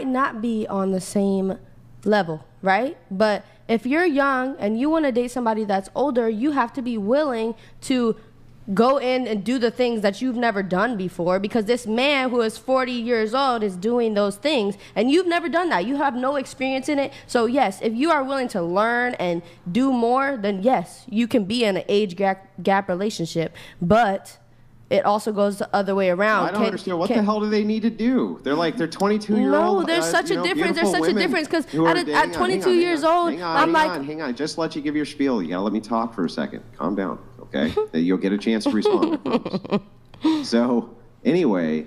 not be on the same level, right? But if you're young and you want to date somebody that's older, you have to be willing to go in and do the things that you've never done before, because this man who is 40 years old is doing those things and you've never done that. You have no experience in it. So yes, if you are willing to learn and do more, then yes, you can be in an age gap relationship. But it also goes the other way around. I don't understand. What the hell do they need to do? They're 22-year-old. No, there's such a difference. There's such a difference because at 22 years old, I'm like, hang on. Just let you give your spiel. You gotta let me talk for a second. Calm down, okay? You'll get a chance to respond. I promise. So anyway,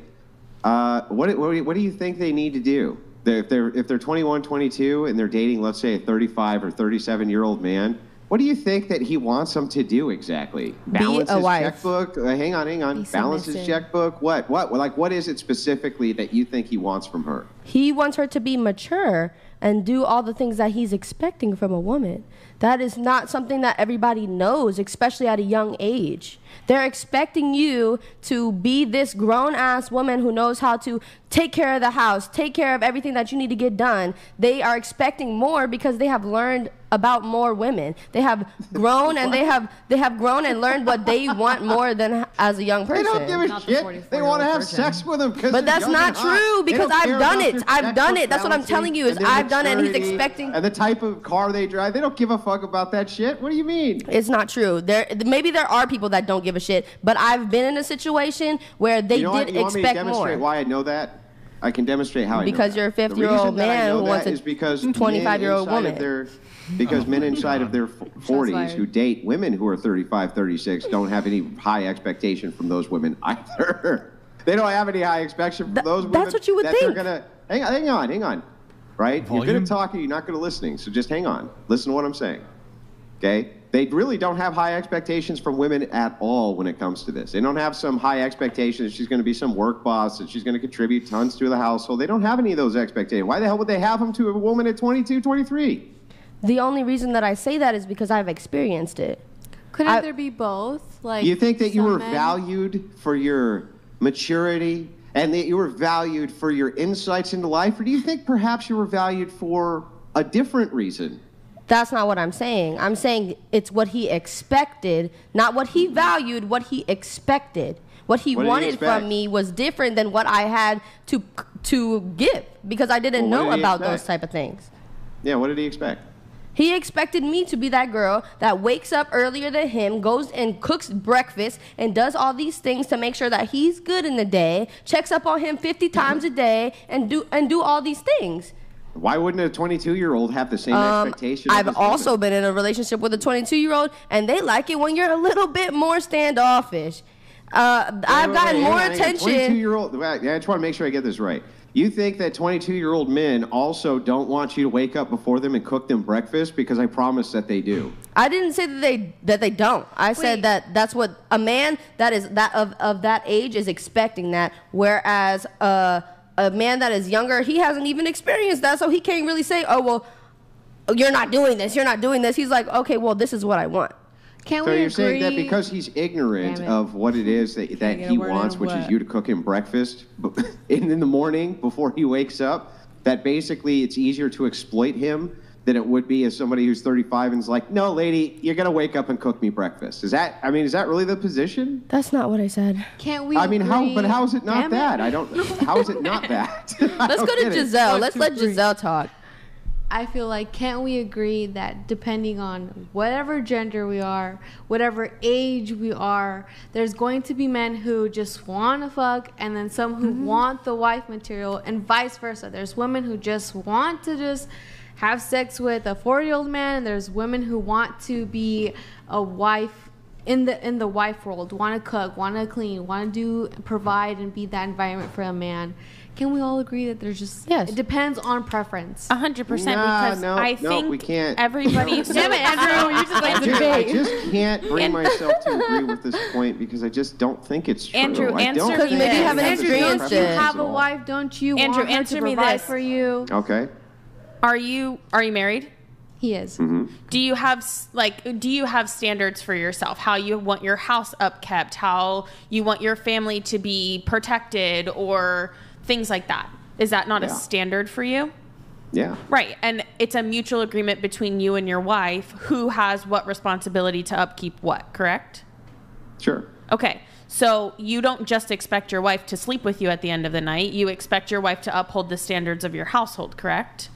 what do you think they need to do? If they're 21, 22, and they're dating, let's say, a 35 or 37-year-old man. What do you think that he wants them to do exactly? Balance his checkbook? Hang on. Balance his checkbook? What? Like, what is it specifically that you think he wants from her? He wants her to be mature and do all the things that he's expecting from a woman. That is not something that everybody knows, especially at a young age. They're expecting you to be this grown-ass woman who knows how to take care of the house, take care of everything that you need to get done. They are expecting more because they have learned about more women. They have grown and they have grown and learned what they want more than as a young person. They don't give a shit. They want to have sex with him. But that's not true because I've done it. I've done it. That's what I'm telling you is I've done it and he's expecting. And the type of car they drive, they don't give a fuck about that shit. What do you mean? It's not true. Maybe there are people that don't give a shit, but I've been in a situation where they did expect more. You want me to demonstrate why I know that? I can demonstrate how I know that. Because you're a 50-year-old man who wants a 25-year-old woman. Because men inside of their 40s who date women who are 35, 36 don't have any high expectation from those women either. They don't have any high expectation from those women. That's what you would think. Hang on. Right? You're good at talking, you're not good at listening. So just hang on. Listen to what I'm saying. Okay? They really don't have high expectations from women at all when it comes to this. They don't have some high expectations. She's going to be some work boss and she's going to contribute tons to the household. They don't have any of those expectations. Why the hell would they have them to a woman at 22, 23? The only reason that I say that is because I've experienced it. Couldn't there be both? Like, you think that you were valued for your maturity and that you were valued for your insights into life? Or do you think perhaps you were valued for a different reason? That's not what I'm saying. I'm saying it's what he expected, not what he valued, what he expected. What he wanted from me was different than what I had to give because I didn't know about those type of things. Yeah, what did he expect? He expected me to be that girl that wakes up earlier than him, goes and cooks breakfast, and does all these things to make sure that he's good in the day, checks up on him 50 times a day, and do all these things. Why wouldn't a 22-year-old have the same expectation? I've also been in a relationship with a 22-year-old, and they like it when you're a little bit more standoffish. I've gotten more attention. 22-year-old. I just want to make sure I get this right. You think that 22-year-old men also don't want you to wake up before them and cook them breakfast? Because I promise that they do. I didn't say that they don't. I said that that's what a man that is of that age is expecting that, whereas a man that is younger, he hasn't even experienced that, so he can't really say, oh, well, you're not doing this, you're not doing this. He's like, okay, well, this is what I want. So you're saying that because he's ignorant of what it is that he wants, which is you to cook him breakfast in the morning before he wakes up, that basically it's easier to exploit him than it would be as somebody who's 35 and is like, no, lady, you're going to wake up and cook me breakfast. Is that really the position? That's not what I said. Can't we agree? How is it not that? How is it not that? Let's go to Giselle. Let's let Giselle talk. I feel like, can't we agree that depending on whatever gender we are, whatever age we are, there's going to be men who just want to fuck and then some who want the wife material and vice versa. There's women who just want to just have sex with a 40-year-old man, and there's women who want to be a wife in the wife world, want to cook, want to clean, want to provide and be that environment for a man. Can we all agree that there's just it depends on preference? 100%, because I think we can't. Everybody. Damn it, Andrew! You just like I just can't bring myself to agree with this point because I just don't think it's true. Andrew, answer me because maybe you haven't experienced it. Don't you have a wife? Don't you want her to provide for you? Okay. Are you married? He is. Mm-hmm. Do you have standards for yourself? How you want your house upkept? How you want your family to be protected, or things like that? Is that not a Yeah. standard for you? Yeah. Right. And it's a mutual agreement between you and your wife who has what responsibility to upkeep what, correct? Sure. Okay. So you don't just expect your wife to sleep with you at the end of the night. You expect your wife to uphold the standards of your household, correct?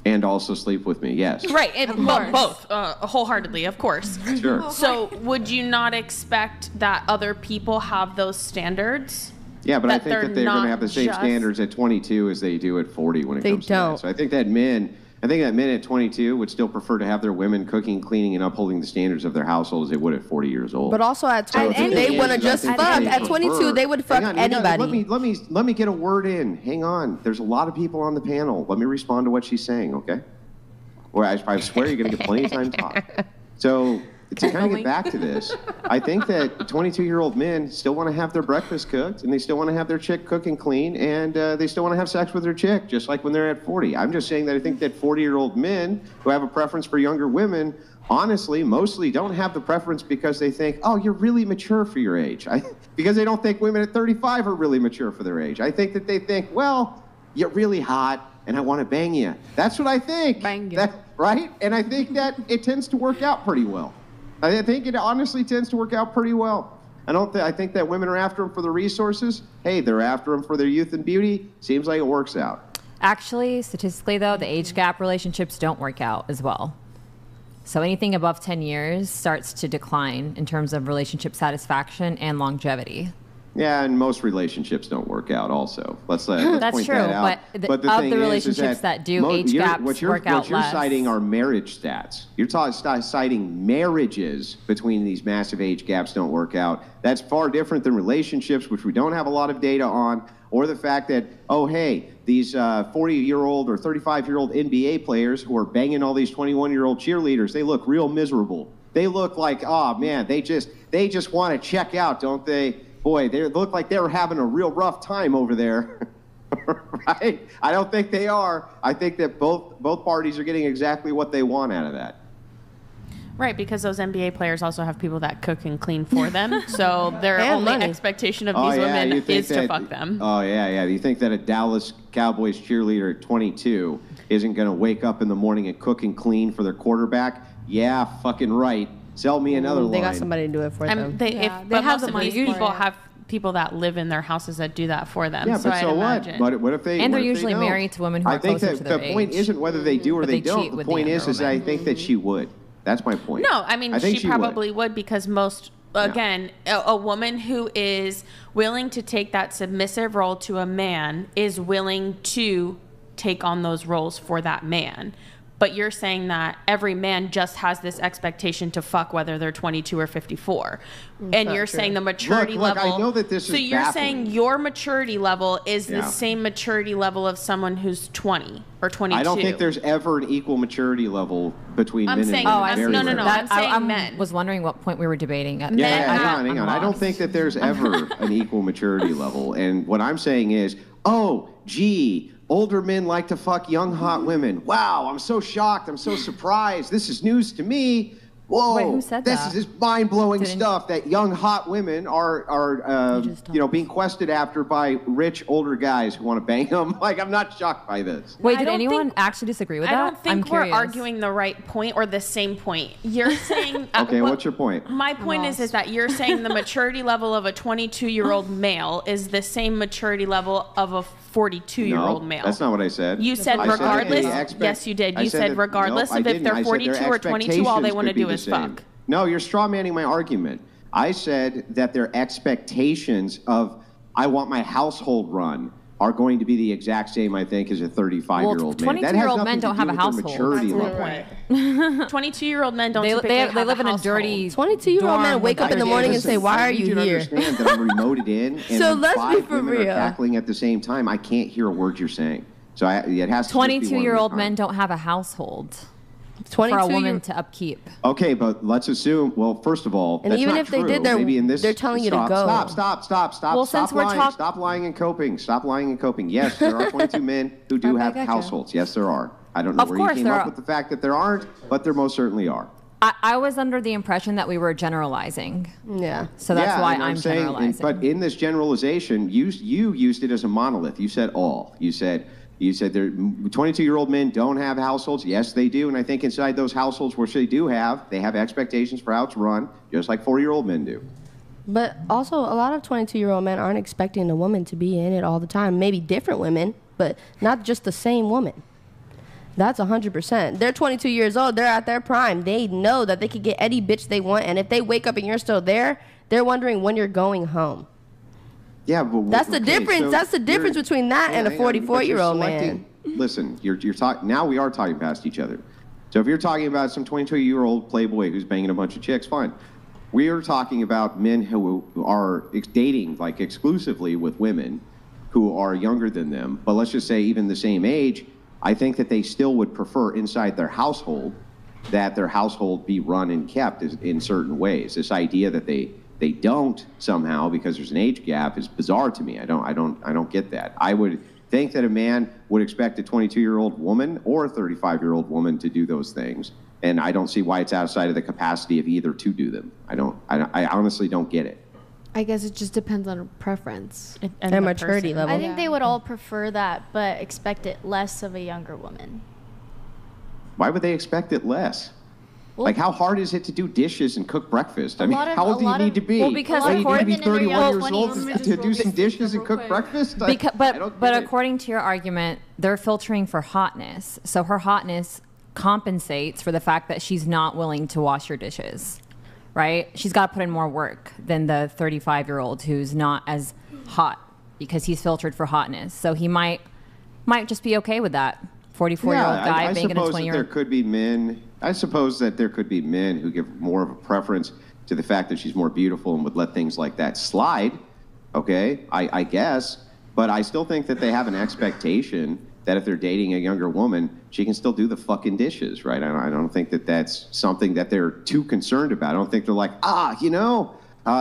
And also sleep with me, yes. Right. Well, both, wholeheartedly, of course. Sure. So would you not expect that other people have those standards? Yeah, but I that think that they're going to have the same just- standards at 22 as they do at 40 when it They comes to don't. that. So I think that men at 22 would still prefer to have their women cooking, cleaning, and upholding the standards of their household as they would at 40 years old. But also at So 22, the they thing want to is, just I think fuck. they At 22, prefer- they would fuck Hang on, anybody. Let me get a word in. Hang on. There's a lot of people on the panel. Let me respond to what she's saying, okay? Or I swear you're going to get plenty of time to talk. So to kind of get back to this, I think that 22-year-old men still want to have their breakfast cooked, and they still want to have their chick cook and clean, and they still want to have sex with their chick, just like when they're at 40. I'm just saying that I think that 40-year-old men who have a preference for younger women, honestly, mostly don't have the preference because they think, oh, you're really mature for your age. Because they don't think women at 35 are really mature for their age. I think that they think, well, you're really hot, and I want to bang you. That's what I think. Bang you. Right? And I think that it tends to work out pretty well. I think it honestly tends to work out pretty well. I think that women are after them for the resources. Hey, they're after them for their youth and beauty. Seems like it works out. Actually, statistically, though, the age gap relationships don't work out as well. So anything above 10 years starts to decline in terms of relationship satisfaction and longevity. Yeah, and most relationships don't work out also. Let's That's point true, that out. but of thing the is relationships that do, age gaps what work out What you're less. citing are marriage stats. You're citing marriages between these massive age gaps don't work out. That's far different than relationships, which we don't have a lot of data on, or the fact that, oh, hey, these 40-year-old or 35-year-old NBA players who are banging all these 21-year-old cheerleaders, they look real miserable. They look like, oh, man, they just want to check out, don't they? Boy, they look like they were having a real rough time over there, right? I don't think they are. I think that both parties are getting exactly what they want out of that. Right, because those NBA players also have people that cook and clean for them. So their And only money. expectation of Oh, these yeah, you women think is to that- fuck them. Oh, yeah. You think that a Dallas Cowboys cheerleader at 22 isn't going to wake up in the morning and cook and clean for their quarterback? Yeah, fucking right. Sell me another line. They got somebody to do it for them. They they have most the of money these for people it. have people that live in their houses that do that for them. Yeah, so but I'd so what? imagine. But what if they? And they're what if they usually don't? married to women who I are think closer that to their the point age. isn't whether they do or But they they cheat don't. The with the point younger is that I think that she would. That's my point. No, I mean, think she probably would because most, again, a woman who is willing to take that submissive role to a man is willing to take on those roles for that man. But you're saying that every man just has this expectation to fuck whether they're 22 or 54. And you're saying the maturity Look, level. I know that this so is you're baffling. saying your maturity level is the Yeah. same maturity level of someone who's 20 or 22. I don't think there's ever an equal maturity level between I'm men saying- and Oh, women. I'm- Very no, no, rare. no. I'm saying men. was wondering what point we were debating. Yeah, Men hang have- on. I'm I don't lost. think that there's ever an equal maturity level. And what I'm saying is, oh, gee, older men like to fuck young, hot women. Wow, I'm so shocked. I'm so surprised. This is news to me. Whoa, Wait, who said this that? is mind-blowing Didn't- stuff that young, hot women are being quested after by rich, older guys who want to bang them. Like, I'm not shocked by this. Wait, I did don't anyone think- actually disagree with I that? don't think I'm we're curious. arguing the right point or the same point. You're saying. Okay, what's your point? My point is that you're saying the maturity level of a 22-year-old male is the same maturity level of a 42-year-old No, male. that's not what I said. You said I that regardless. they expect- Yes, you did. I You said that- regardless no, I of if didn't. they're I said 42 or 22, all they expectations want to could be do the is same. fuck. No, you're straw manning my argument. I said that their expectations of I want my household run are going to be the exact same, I think, as a 35-year-old man. That has 22-year-old nothing men to don't do have a with their household. maturity That's level. 22-year-old men don't They, typically they, have they live in a household. dirty 22-year-old men dorm wake with up in the other morning and dudes. say, why are I need you to here? understand that I'm remoted in, and So when let's be 5 for women real. are cackling at the same time. I can't hear a word you're saying. So it has to just be one at a 22-year-old time. men don't have a household for 22 a woman to upkeep. Okay, but let's assume. Well, first of all, And that's even not if they true. did, they're- Maybe in this, they're telling you to stop, go. Stop. Well, Stop since we're lying. talk- Stop lying and coping. Stop lying and coping. Yes, there are 22 men who do Okay, have gotcha. households. Yes, there are. I don't know Of where you course came there up are. with the fact that there aren't, but there most certainly are. I was under the impression that we were generalizing. Yeah. So that's why and I'm saying, generalizing. But in this generalization, you used it as a monolith. You said all. You said there 22-year-old men don't have households. Yes, they do. And I think inside those households, which they have expectations for how it's run, just like 40-year-old men do. But also, a lot of 22-year-old men aren't expecting a woman to be in it all the time. Maybe different women, but not just the same woman. That's 100%. They're 22 years old. They're at their prime. They know that they could get any bitch they want. And if they wake up and you're still there, they're wondering when you're going home. Yeah, but that's the difference. So that's the difference between that and a 44-year-old man. Listen, you're talking. Now we are talking past each other. So if you're talking about some 22-year-old playboy who's banging a bunch of chicks, fine. We are talking about men who are dating like exclusively with women who are younger than them, but let's just say even the same age. I think that they still would prefer inside their household that their household be run and kept in certain ways. This idea that they don't somehow because there's an age gap is bizarre to me. I don't get that. I would think that a man would expect a 22-year-old woman or a 35-year-old woman to do those things, and I don't see why it's outside of the capacity of either to do them. I honestly don't get it. I guess it just depends on preference and maturity level. I think they would all prefer that, but expect it less of a younger woman. Why would they expect it less? Well, like, how hard is it to do dishes and cook breakfast? I mean, how old do you need to be? Well, because you need to be according- 31 years old women to do some dishes and cook breakfast? But according to your argument, they're filtering for hotness. So her hotness compensates for the fact that she's not willing to wash your dishes. Right? She's got to put in more work than the 35-year-old who's not as hot because he's filtered for hotness. So he might just be okay with that 44-year-old guy banging a 20-year-old. I suppose that there could be men who give more of a preference to the fact that she's more beautiful and would let things like that slide. Okay, I guess. But I still think that they have an expectation that if they're dating a younger woman, she can still do the fucking dishes, right? I don't think that that's something that they're too concerned about. I don't think they're like,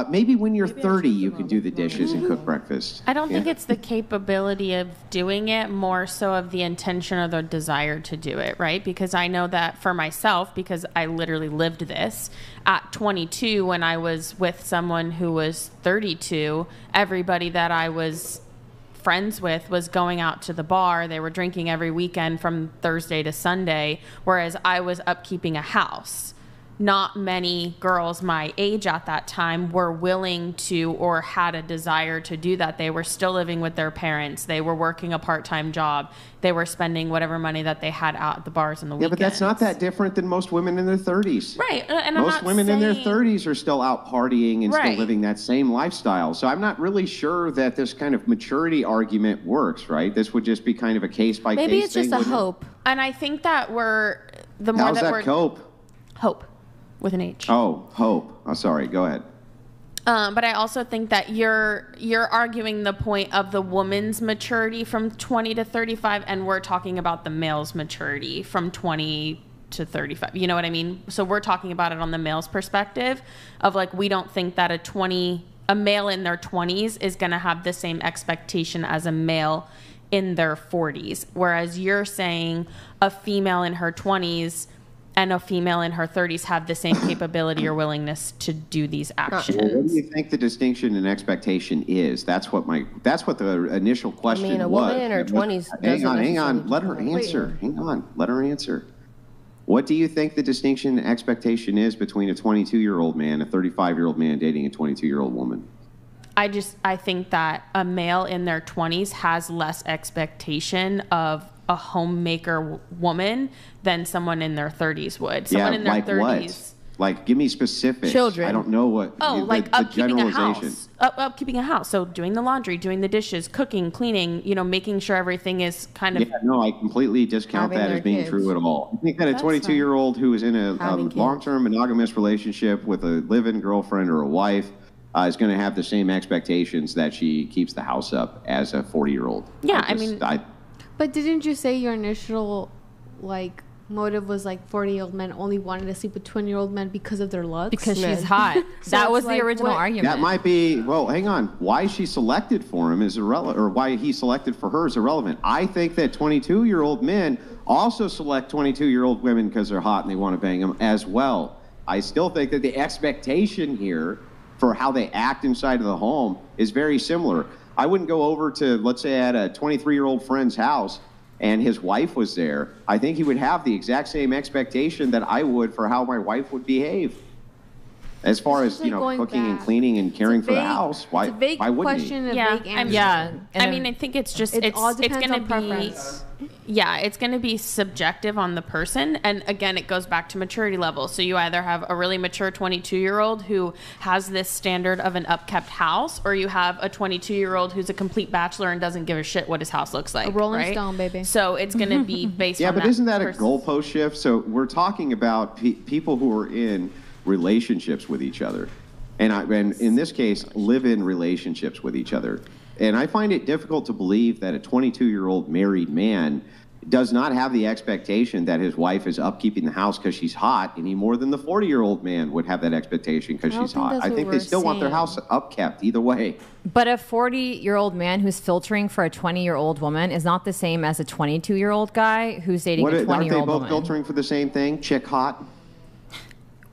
maybe when you're 30, you can do the dishes and cook breakfast. I don't think it's the capability of doing it, more so of the intention or the desire to do it, right? Because I know that for myself, because I literally lived this, at 22, when I was with someone who was 32, everybody that I was friends with was going out to the bar. They were drinking every weekend from Thursday to Sunday, whereas I was upkeeping a house. Not many girls my age at that time were willing to or had a desire to do that. They were still living with their parents. They were working a part-time job. They were spending whatever money that they had out at the bars in the weekends. Yeah, but that's not that different than most women in their 30s. Right. And most women in their 30s are still out partying and still Right. living that same lifestyle. So I'm not really sure that this kind of maturity argument works, right? This would just be kind of a case-by-case thing. Maybe it's just a hope. And I think that the more How's that that we're... cope? Hope. With an H. Oh, hope. Oh, sorry. Go ahead. But I also think that you're arguing the point of the woman's maturity from 20 to 35, and we're talking about the male's maturity from 20 to 35. You know what I mean? So we're talking about it on the male's perspective of like, we don't think that a male in their 20s is going to have the same expectation as a male in their 40s. Whereas you're saying a female in her 20s and a female in her 30s have the same capability or willingness to do these actions. Well, what do you think the distinction in expectation is? That's what the initial question was. I mean, a woman in her 20s Hang on. Let her answer. Hang on. Let her answer. What do you think the distinction in expectation is between a 22-year-old man, a 35-year-old man dating a 22-year-old woman? I think that a male in their 20s has less expectation of a homemaker woman than someone in their 30s would. Someone in their like 30s. What? Like, give me specifics. Children. I don't know what. Like the upkeeping a generalization. house. Upkeeping a house. So doing the laundry, doing the dishes, cooking, cleaning, making sure everything is kind of... Yeah, no, I completely discount Having that their as being kids. true at all. I think that a 22-year-old who is in a Having kids. long-term monogamous relationship with a live-in girlfriend or a wife is going to have the same expectations that she keeps the house up as a 40-year-old. Yeah, But didn't you say your initial, motive was 40-year-old men only wanted to sleep with 20-year-old men because of their looks? Because Men. she's hot. That it's was the like, original what- argument. That might be, well, hang on. Why she selected for him is irrelevant, or why he selected for her is irrelevant. I think that 22-year-old men also select 22-year-old women because they're hot and they want to bang them as well. I still think that the expectation here for how they act inside of the home is very similar. I wouldn't go over to, let's say, at a 23-year-old friend's house and his wife was there. I think he would have the exact same expectation that I would for how my wife would behave. As far as, cooking and cleaning and caring for the house, why wouldn't he? Question, Yeah, vague answer. Yeah. I mean, I think it's just It all depends going to on be preference. it's going to be subjective on the person, and again, it goes back to maturity level. So you either have a really mature 22-year-old who has this standard of an upkept house, or you have a 22-year-old who's a complete bachelor and doesn't give a shit what his house looks like. A Rolling right? Stone, baby. So it's going to be based on but that isn't that a person's- goalpost shift? So we're talking about people who are in relationships with each other. And in this case, live in relationships with each other. And I find it difficult to believe that a 22-year-old married man does not have the expectation that his wife is upkeeping the house because she's hot any more than the 40-year-old man would have that expectation because she's hot. I think they still want their house upkept either way. But a 40-year-old man who's filtering for a 20-year-old woman is not the same as a 22-year-old guy who's dating a 20-year-old woman. Aren't they both filtering for the same thing? Chick hot?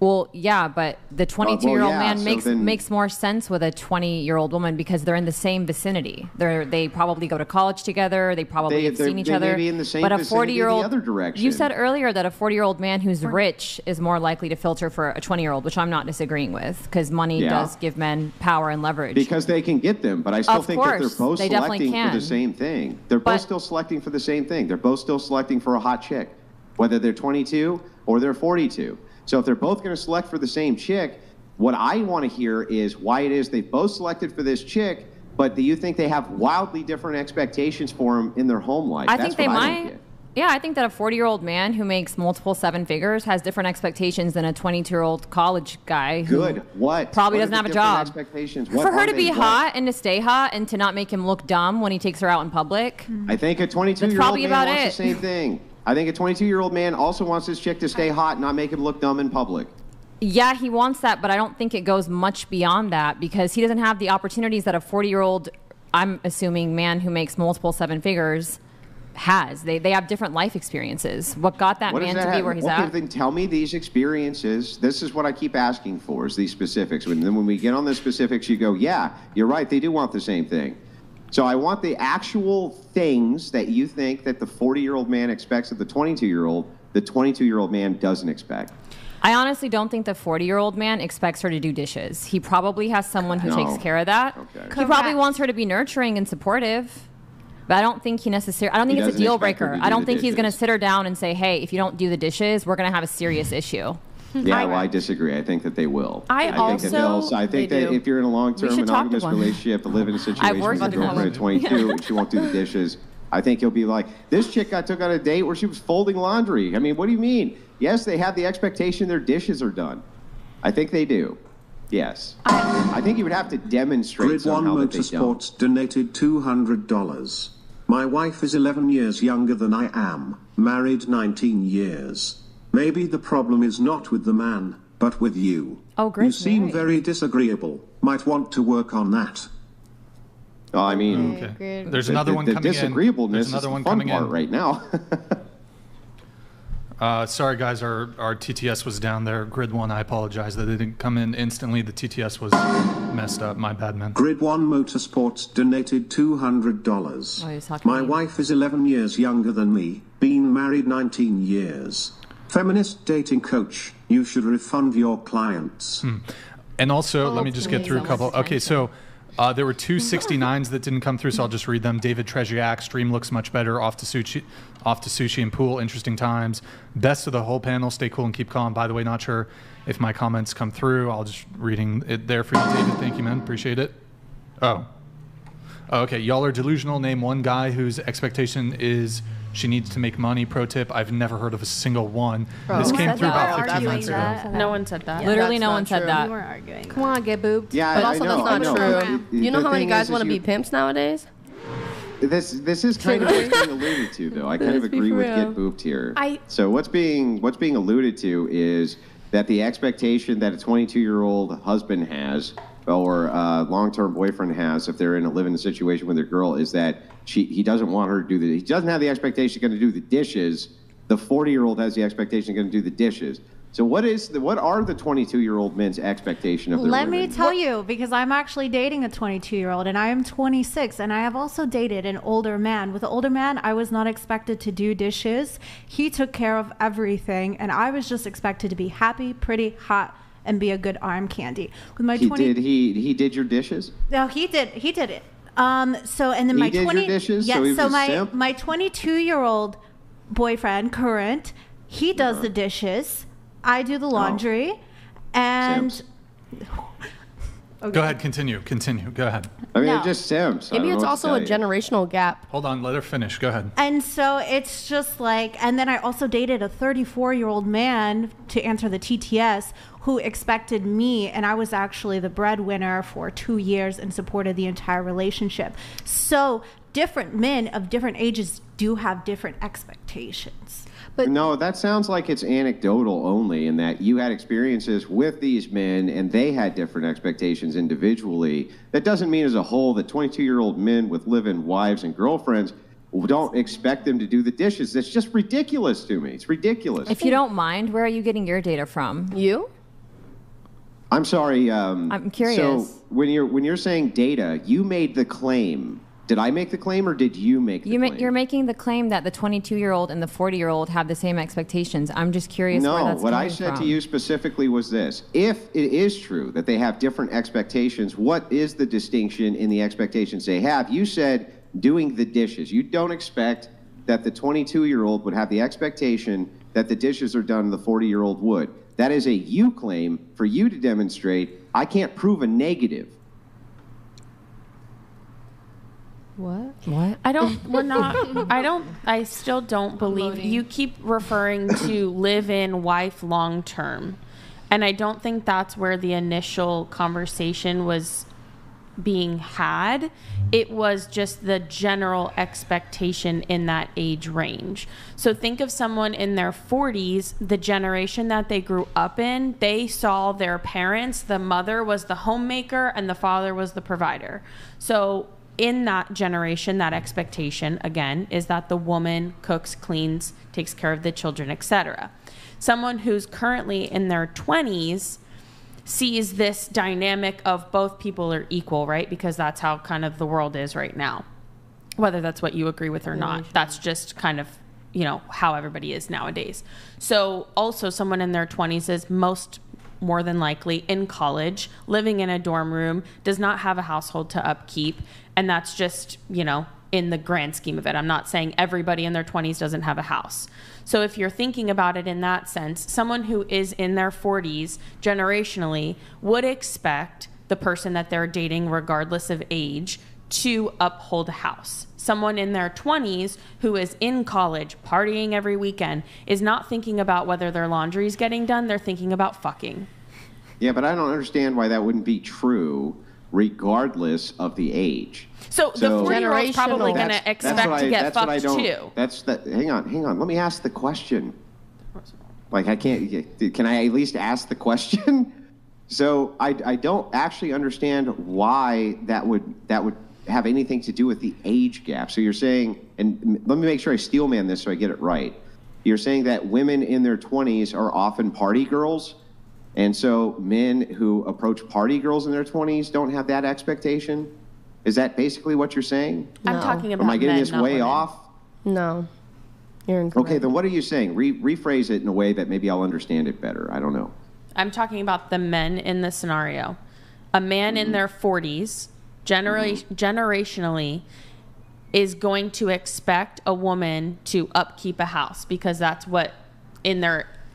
Well, yeah, but the 22-year-old man so makes more sense with a 20-year-old woman because they're in the same vicinity. They probably go to college together. They probably have seen each other. May be in the same but a vicinity 40-year-old, the other direction. You said earlier that a 40-year-old man who's rich is more likely to filter for a 20-year-old, which I'm not disagreeing with because money does give men power and leverage. Because they can get them, but I still think that they're both selecting for the same thing. They're both still selecting for the same thing. They're both still selecting for a hot chick, whether they're 22 or they're 42. So if they're both going to select for the same chick, what I want to hear is why it is they both selected for this chick, but do you think they have wildly different expectations for them in their home life? I think they might. Yeah, I think that a 40-year-old man who makes multiple seven figures has different expectations than a 22-year-old college guy who probably doesn't have a job. For her to be hot and to stay hot and to not make him look dumb when he takes her out in public. I think a 22-year-old man wants the same thing. I think a 22-year-old man also wants his chick to stay hot and not make him look dumb in public. Yeah, he wants that, but I don't think it goes much beyond that because he doesn't have the opportunities that a 40-year-old, I'm assuming, man who makes multiple seven figures has. They have different life experiences. What got that man to be where he's at? Then tell me these experiences. This is what I keep asking for, is these specifics. And then when we get on the specifics, you go, yeah, you're right, they do want the same thing. So I want the actual things that you think that the 40-year-old man expects of the 22-year-old, the 22-year-old man doesn't expect. I honestly don't think the 40-year-old man expects her to do dishes. He probably has someone who takes care of that. Okay. He probably wants her to be nurturing and supportive. But I don't think he necessarily, I don't think it's a deal breaker. I don't think he's going to sit her down and say, hey, if you don't do the dishes, we're going to have a serious issue. Yeah, well, I disagree. I think that they will. I think that if you're in a long-term monogamous relationship, live in a situation with your girlfriend at 22 and she won't do the dishes, I think you'll be like, this chick I took on a date where she was folding laundry. I mean, what do you mean? Yes, they have the expectation their dishes are done. I think they do. Yes. I think you would have to demonstrate Grid somehow One that they don't. Motorsports donated $200. My wife is 11 years younger than I am, married 19 years. Maybe the problem is not with the man, but with you. Oh, great. You seem very disagreeable. Might want to work on that. Oh, I mean, Okay. There's another one coming in. The disagreeableness There's another is one the fun coming part in. right now. Sorry, guys, our TTS was down there. Grid 1, I apologize that it didn't come in instantly. The TTS was messed up. My bad, man. Grid One Motorsports donated $200. Oh, he was talking My to me. wife is 11 years younger than me, been married 19 years. Feminist dating coach, you should refund your clients. And also, let me just get through a couple. Okay, so there were two 69s that didn't come through, so I'll just read them. David Treziak, stream looks much better. Off to sushi and pool, interesting times. Best of the whole panel, stay cool and keep calm. By the way, not sure if my comments come through. I'll just reading it there for you, David. Thank you, man. Appreciate it. Oh, okay. Y'all are delusional. Name one guy whose expectation is she needs to make money. Pro tip, I've never heard of a single one. This came through about 15 minutes ago. No one said that. Literally no one said that. We weren't arguing. Come on, get boobed. Yeah, But I also, know, that's not I know. true. The You know how many thing guys is want to you- be pimps nowadays? This is kind of what's being alluded to, though. I kind of Let's be agree for with real. get booped here. So what's being alluded to is that the expectation that a 22-year-old husband has or a long-term boyfriend has, if they're in a living situation with their girl, is that he doesn't want her to do he doesn't have the expectation she's going to do the dishes. The 40-year-old has the expectation she's going to do the dishes. So what are the 22-year-old men's expectation of their Let women? me tell you, because I'm actually dating a 22-year-old and I am 26, and I have also dated an older man. With an older man, I was not expected to do dishes. He took care of everything, and I was just expected to be happy, pretty, hot, and be a good arm candy. With my he did your dishes? No, he did it. So and then He my did your 20 dishes? Yes, So he was so a my simp? my 22-year-old boyfriend, current, he does Uh-huh. the dishes. I do the laundry, and Simps. Go ahead, continue. Go ahead. I mean, No. they're just simps. I Maybe don't it's know what also a to tell you. generational gap. Hold on, let her finish. Go ahead. And so it's just like, and then I also dated a 34-year-old man, to answer the TTS, who expected me, and I was actually the breadwinner for 2 years and supported the entire relationship. So different men of different ages do have different expectations. But No, that sounds like it's anecdotal only, in that you had experiences with these men and they had different expectations individually. That doesn't mean as a whole that 22-year-old men with live-in wives and girlfriends don't expect them to do the dishes. That's just ridiculous to me. It's ridiculous. If you don't mind, where are you getting your data from? you? I'm sorry. I'm curious. So when you're saying data, you made the claim. Did I make the claim or did you make the claim? You're making the claim that the 22-year-old and the 40-year-old have the same expectations. I'm just curious where No, that's what I coming said from. to you specifically was this. If it is true that they have different expectations, what is the distinction in the expectations they have? You said doing the dishes. You don't expect that the 22-year-old would have the expectation that the dishes are done the 40-year-old would. That is a you claim for you to demonstrate. I can't prove a negative. What? I still don't believe you keep referring to live in wife long term. And I don't think that's where the initial conversation was being had. It was just the general expectation in that age range. So think of someone in their 40s, the generation that they grew up in, they saw their parents, the mother was the homemaker and the father was the provider. So in that generation, that expectation, again, is that the woman cooks, cleans, takes care of the children, etc. Someone who's currently in their 20s sees this dynamic of both people are equal, right? Because that's how kind of the world is right now. Whether that's what you agree with or not, that's just kind of, how everybody is nowadays. So also someone in their 20s is more than likely in college, living in a dorm room, does not have a household to upkeep. And that's just, in the grand scheme of it. I'm not saying everybody in their 20s doesn't have a house. So if you're thinking about it in that sense, someone who is in their 40s generationally would expect the person that they're dating, regardless of age, to uphold a house. Someone in their 20s who is in college, partying every weekend, is not thinking about whether their laundry is getting done. They're thinking about fucking. Yeah, but I don't understand why that wouldn't be true regardless of the age. So the 40-year-old's probably going to expect to get fucked too. Hang on. Let me ask the question. Like, can I at least ask the question? So I don't actually understand why that would have anything to do with the age gap. So you're saying, and let me make sure I steel man this so I get it right. You're saying that women in their 20s are often party girls, and so men who approach party girls in their 20s don't have that expectation? Is that basically what you're saying? I'm talking about Am I getting men, this not way women. off? No. You're incorrect. Okay, then what are you saying? Rephrase it in a way that maybe I'll understand it better. I don't know. I'm talking about the men in the scenario. A man in their 40s, generationally, is going to expect a woman to upkeep a house because that's what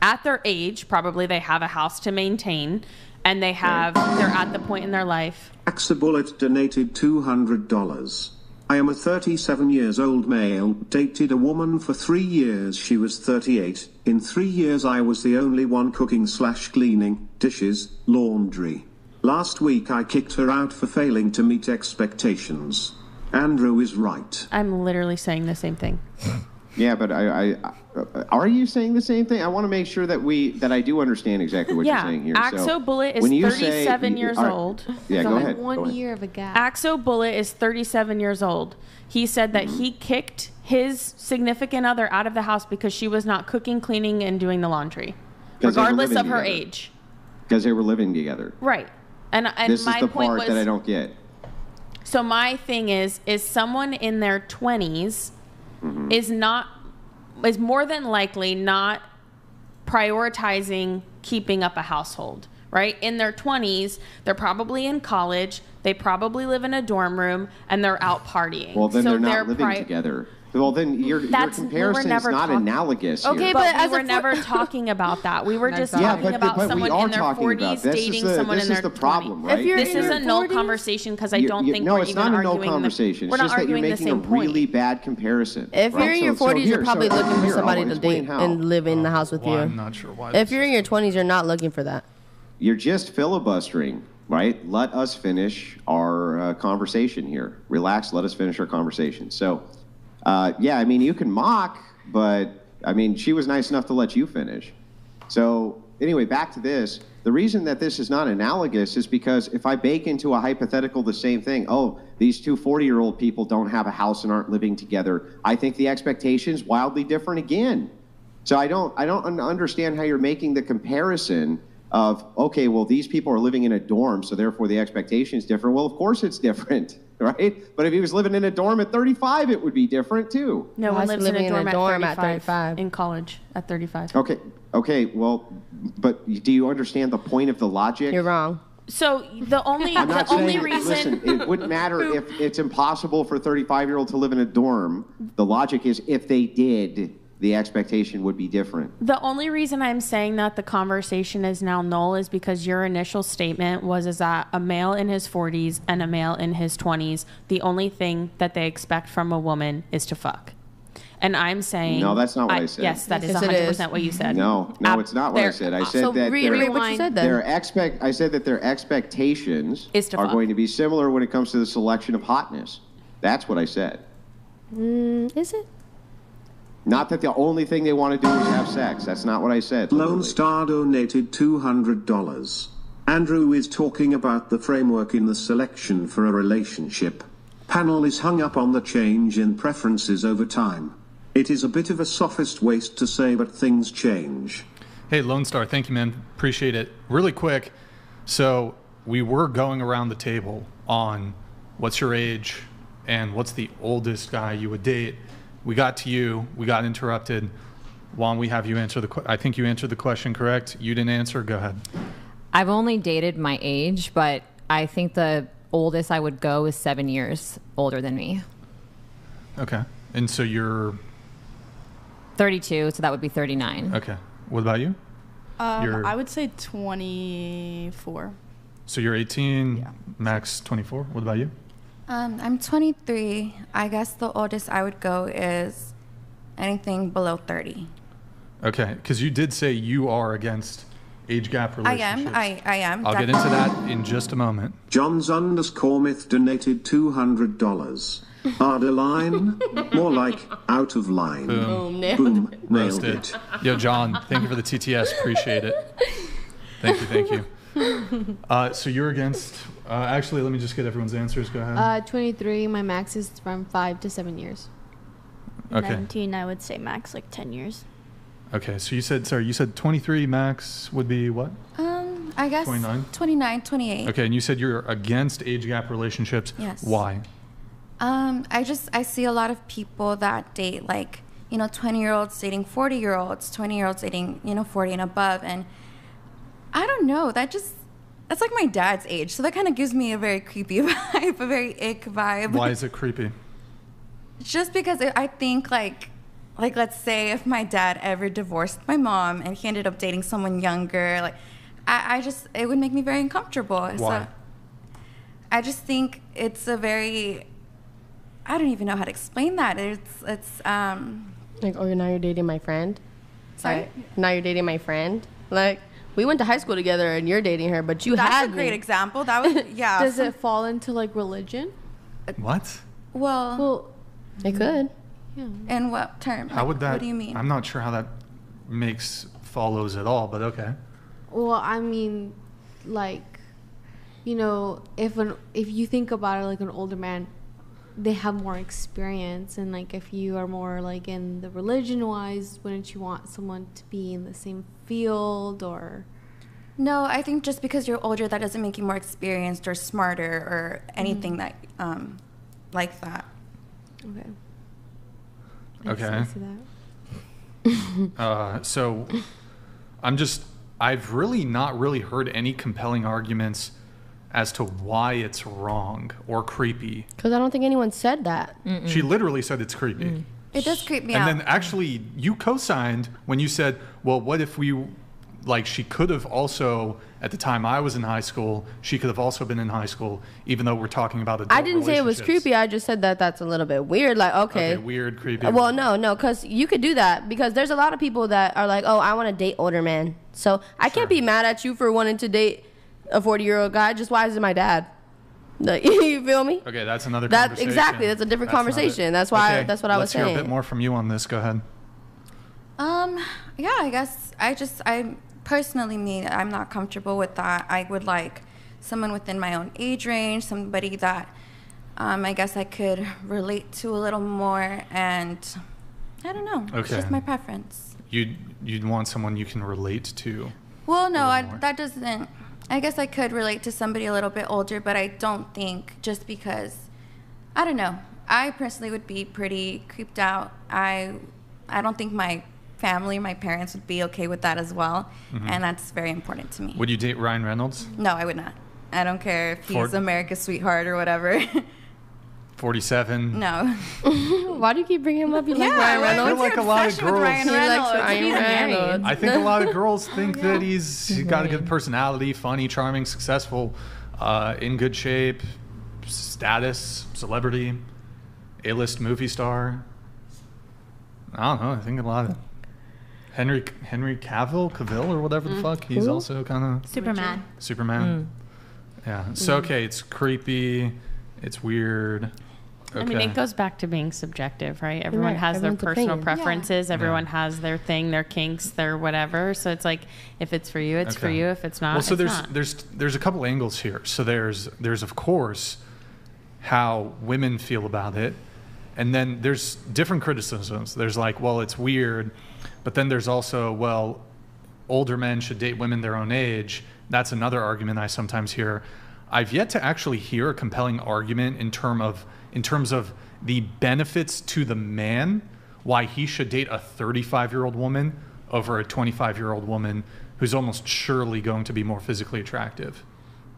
at their age, probably they have a house to maintain and they're at the point in their life. Axabullet donated $200. I am a 37 years old male, dated a woman for 3 years. She was 38. In 3 years I was the only one cooking/cleaning, dishes, laundry. Last week I kicked her out for failing to meet expectations. Andrew is right. I'm literally saying the same thing. Yeah, but are you saying the same thing? I want to make sure that I do understand exactly what you're saying here. Axo Bullet is when you 37 say, years old. Yeah, go ahead. One year of a gap. Axo Bullet is 37 years old. He said that he kicked his significant other out of the house because she was not cooking, cleaning, and doing the laundry. regardless of her age. Because they were living together. Right. And this my is the point part was, that I don't get. So my thing is someone in their 20s is more than likely not prioritizing keeping up a household, right? In their 20s, they're probably in college, they probably live in a dorm room, and they're out partying. Well, then they're not living together. Well, then your comparison is not analogous here. Okay, but we were never talking about that. We were just talking about someone in their 40s dating someone in their 20s. This is the problem, right? This is a null conversation because I don't think we're even arguing. No, it's not a null conversation. It's just that you're making a really bad comparison. If you're in your 40s, you're probably looking for somebody to date and live in the house with you. I'm not sure why. If you're in your 20s, you're not looking for that. You're just filibustering, right? Let us finish our conversation here. Relax, let us finish our conversation. So... yeah, I mean, you can mock, but, I mean, she was nice enough to let you finish. So, anyway, back to this. The reason that this is not analogous is because if I bake into a hypothetical the same thing, oh, these two 40-year-old people don't have a house and aren't living together, I think the expectation's wildly different again. So I don't understand how you're making the comparison of, okay, well, these people are living in a dorm, so therefore the expectation is different. Well, of course it's different. Right? But if he was living in a dorm at 35, it would be different too. No one lives in a dorm at 35. In college at 35. Okay. Well, but do you understand the point of the logic? You're wrong. So the only reason... Listen, it wouldn't matter if it's impossible for a 35-year-old to live in a dorm. The logic is if they did, the expectation would be different. The only reason I'm saying that the conversation is now null is because your initial statement is that a male in his 40s and a male in his 20s, the only thing that they expect from a woman is to fuck. And I'm saying... No, that's not what I said. Yes, that is 100% what you said. No, it's not what I said. I said that I said that their expectations are going to be similar when it comes to the selection of hotness. That's what I said. Is it? Not that the only thing they want to do is have sex. That's not what I said. Lone Star donated $200. Andrew is talking about the framework in the selection for a relationship. Panel is hung up on the change in preferences over time. It is a bit of a sophist waste to say, but things change. Hey, Lone Star, thank you, man. Appreciate it. Really quick, so we were going around the table on what's your age and what's the oldest guy you would date. We got to you. We got interrupted. Juan, we have you answer I think you answered the question correct. You didn't answer. Go ahead. I've only dated my age, but I think the oldest I would go is 7 years older than me. Okay. And so you're... 32, so that would be 39. Okay. What about you? I would say 24. So you're 18, yeah. Max 24. What about you? I'm 23. I guess the oldest I would go is anything below 30. Okay, because you did say you are against age gap relationships. I am. I'll get into that in just a moment. Johns_myth donated $200. Adeline? More like out of line. Boom. Boom. Nailed it. Yo, John, thank you for the TTS. Appreciate it. Thank you. So you're against... actually, let me just get everyone's answers. Go ahead. 23. My max is from 5 to 7 years. Okay. 19, I would say max like 10 years. Okay, so you said 23 max would be what? I guess 29, 28. Okay, and you said you're against age gap relationships. Yes. Why? I see a lot of people that date 20-year-olds dating 40-year-olds, 20-year-olds dating 40 and above, and I don't know, that's like my dad's age, so that kind of gives me a very creepy vibe, a very ick vibe. Why is it creepy? Just because I think like let's say if my dad ever divorced my mom and he ended up dating someone younger, it would make me very uncomfortable. Why? So I just think it's a very, I don't even know how to explain that. It's like, oh, now you're dating my friend. Sorry? Now you're dating my friend. Like, we went to high school together and you're dating her, but That's a great example. That was, yeah. Does it fall into religion? What? Well, it could. Yeah. In what term? How would that? What do you mean? I'm not sure how that follows at all, but okay. Well, I mean, if you think about it, like an older man they have more experience, and like if you are more like in the religion wise, wouldn't you want someone to be in the same field? Or No, I think just because you're older, that doesn't make you more experienced or smarter or anything that like that. okay. Okay. I see that. So I've really not really heard any compelling arguments as to why it's wrong or creepy. Because I don't think anyone said that. She literally said it's creepy. It does creep me out. And then actually you co-signed when you said, well, what if we, like, she could have also, at the time I was in high school, she could have also been in high school, even though we're talking about adult I didn't say it was relationships. creepy. I just said that that's a little bit weird. Like, okay. Weird, creepy. Well, no, because you could do that. Because there's a lot of people that are like, oh, I want to date older men. So I can't be mad at you for wanting to date a 40-year-old guy. Just why is it my dad? Like, you feel me? Okay, that's another conversation. Exactly. That's a different conversation. That's why. Okay, That's what I was saying. Let's hear a bit more from you on this. Go ahead. Yeah, I guess I personally, I'm not comfortable with that. I would like someone within my own age range, somebody that I guess I could relate to a little more, and I don't know. It's just my preference. You'd want someone you can relate to. Well, no, that doesn't. I guess I could relate to somebody a little bit older, but I don't think just because, I don't know. I personally would be pretty creeped out. I don't think my family, my parents would be okay with that as well, and that's very important to me. Would you date Ryan Reynolds? No, I would not. I don't care if he's America's sweetheart or whatever. 47. No. Why do you keep bringing him up? You like Ryan Reynolds? I feel like a lot of girls. He likes Ryan Reynolds. I think a lot of girls think that he's got a good personality, funny, charming, successful, in good shape, status, celebrity, A-list movie star. I don't know. I think a lot of Henry Cavill or whatever the fuck. He's also kind of Superman. Yeah. So okay, it's creepy. It's weird. Okay. I mean, it goes back to being subjective, right? Everyone has their personal preferences. Yeah. Everyone has their thing, their kinks, their whatever. So it's like, if it's for you, it's for you. If it's not, well, so it's there's a couple angles here. So there's of course how women feel about it, and then there's different criticisms. There's like, well, it's weird, but then there's also, well, older men should date women their own age. That's another argument I sometimes hear. I've yet to actually hear a compelling argument in terms of the benefits to the man, why he should date a 35-year-old woman over a 25-year-old woman who's almost surely going to be more physically attractive.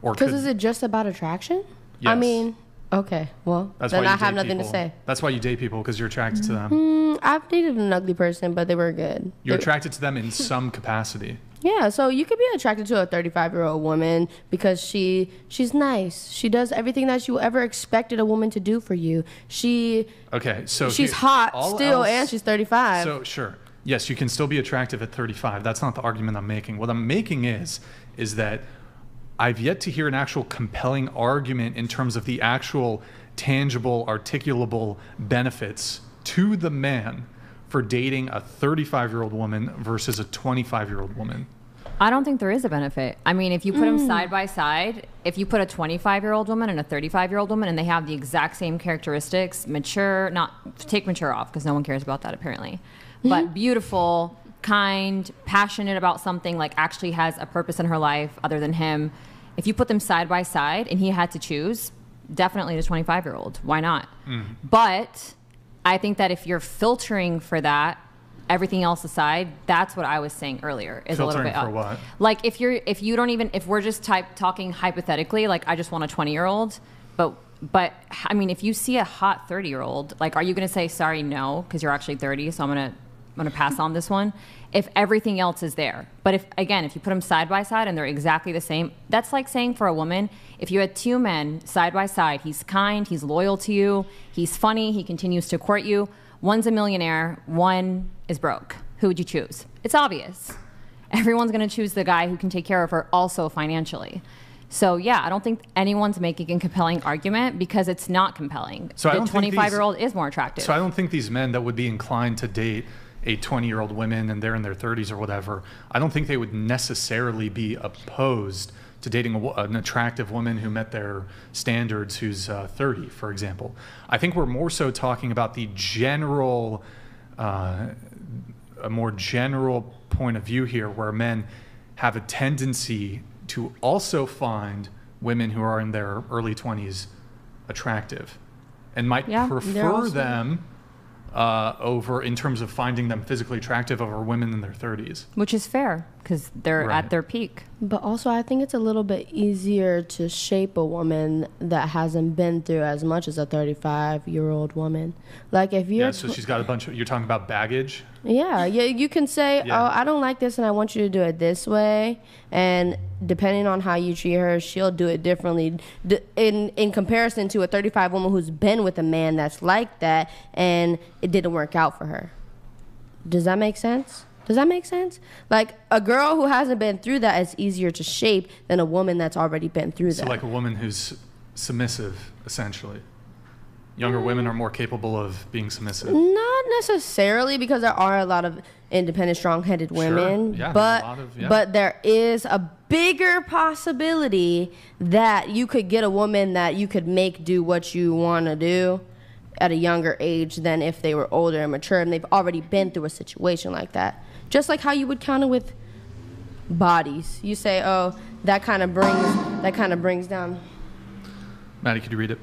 Because is it just about attraction? Yes. I mean, okay, well, then I have nothing to say. That's why you date people, because you're attracted to them. I've dated an ugly person, but they were good. You're attracted to them in some capacity. Yeah, so you could be attracted to a 35-year-old woman because she's nice. She does everything that you ever expected a woman to do for you. She's hot still, and she's 35. So sure, yes, you can still be attractive at 35. That's not the argument I'm making. What I'm making is that I've yet to hear an actual compelling argument in terms of the actual tangible, articulable benefits to the man for dating a 35-year-old woman versus a 25-year-old woman. I don't think there is a benefit. I mean, if you put them side by side, if you put a 25-year-old woman and a 35-year-old woman and they have the exact same characteristics, mature, not take mature off because no one cares about that apparently, but beautiful, kind, passionate about something, like actually has a purpose in her life other than him. If you put them side by side and he had to choose, definitely the 25-year-old. Why not? But I think that if you're filtering for that, everything else aside, that's what I was saying earlier. Is filtering a little bit for what? Like if we're just talking hypothetically, like I just want a 20-year-old, but I mean, if you see a hot 30-year-old, like, are you going to say sorry, no, because you're actually 30, so I'm gonna pass on this one? If everything else is there. But if you put them side by side and they're exactly the same, that's like saying for a woman, if you had two men side by side, he's kind, he's loyal to you, he's funny, he continues to court you, one's a millionaire, one is broke. Who would you choose? It's obvious. Everyone's going to choose the guy who can take care of her also financially. So yeah, I don't think anyone's making a compelling argument because it's not compelling. So the 25-year-old is more attractive. So I don't think these men that would be inclined to date a 20-year-old woman and they're in their 30s or whatever, I don't think they would necessarily be opposed to dating an attractive woman who met their standards who's 30, for example. I think we're more so talking about the general, a more general point of view here, where men have a tendency to also find women who are in their early 20s attractive and might prefer them over, in terms of finding them physically attractive, over women in their 30s. Which is fair, because they're at their peak. But also, I think it's a little bit easier to shape a woman that hasn't been through as much as a 35-year-old woman. Like, if you're... Yeah, so she's got a bunch of... You're talking about baggage? Yeah, you can say, oh, I don't like this and I want you to do it this way. And depending on how you treat her, she'll do it differently in comparison to a 35 woman who's been with a man that's like that and it didn't work out for her. Does that make sense? Like, a girl who hasn't been through that is easier to shape than a woman that's already been through that. So like a woman who's submissive, essentially. Younger women are more capable of being submissive. Not necessarily, because there are a lot of independent, strong-headed women. Sure. Yeah, but there is a bigger possibility that you could get a woman that you could make do what you want to do at a younger age than if they were older and mature and they've already been through a situation like that. Just like how you would counter with bodies. You say, oh, that kind of brings down. Maddie, could you read it?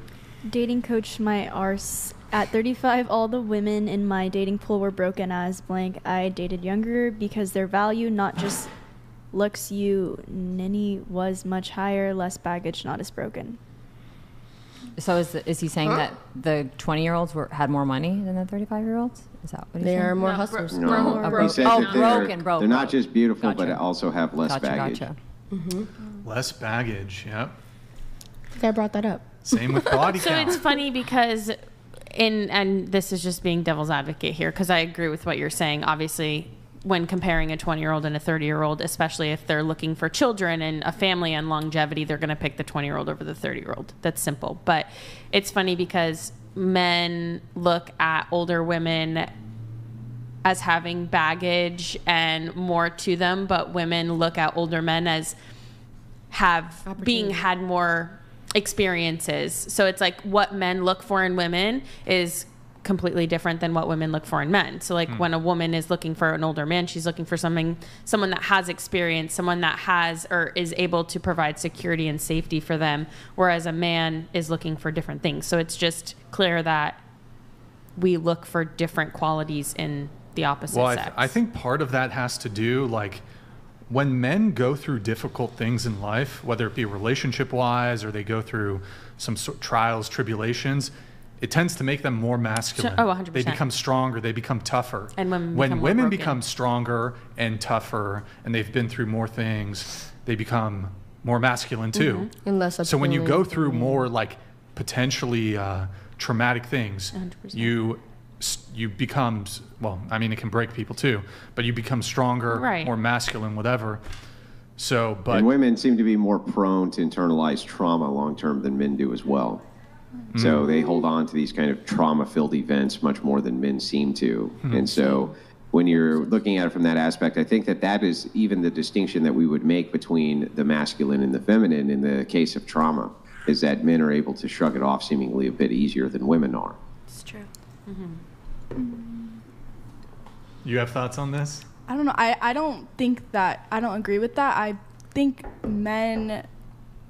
Dating coach my arse. At 35, all the women in my dating pool were broken as blank. I dated younger because their value, not just looks, you ninny, was much higher, less baggage, not as broken. So is he saying that the 20-year-olds had more money than the 35-year-olds? Is that what he's saying? They're more hustlers. No, he said that they're not just beautiful, but also have less baggage. Gotcha. Less baggage, yep. I think I brought that up. Same with body So count. it's funny because, and this is just being devil's advocate here, because I agree with what you're saying. Obviously, when comparing a 20-year-old and a 30-year-old, especially if they're looking for children and a family and longevity, they're going to pick the 20-year-old over the 30-year-old. That's simple. But it's funny because men look at older women as having baggage and more to them, but women look at older men as had more experiences. So it's like what men look for in women is completely different than what women look for in men. So like when a woman is looking for an older man, she's looking for someone that has experience, someone that has or is able to provide security and safety for them, whereas a man is looking for different things. So it's just clear that we look for different qualities in the opposite sex. I think part of that has to do, like, when men go through difficult things in life, whether it be relationship-wise or they go through some trials, tribulations, it tends to make them more masculine. 100%. They become stronger. They become tougher. And when women become stronger and tougher and they've been through more things, they become more masculine too. And less so when you go through more like potentially traumatic things, 100%. you become, well, I mean, it can break people too, but you become stronger, more masculine, whatever. So, but and women seem to be more prone to internalize trauma long term than men do as well. So they hold on to these kind of trauma-filled events much more than men seem to. And so when you're looking at it from that aspect, I think that is even the distinction that we would make between the masculine and the feminine in the case of trauma, is that men are able to shrug it off seemingly a bit easier than women are. It's true. You have thoughts on this? I don't know. I don't agree with that. I think men,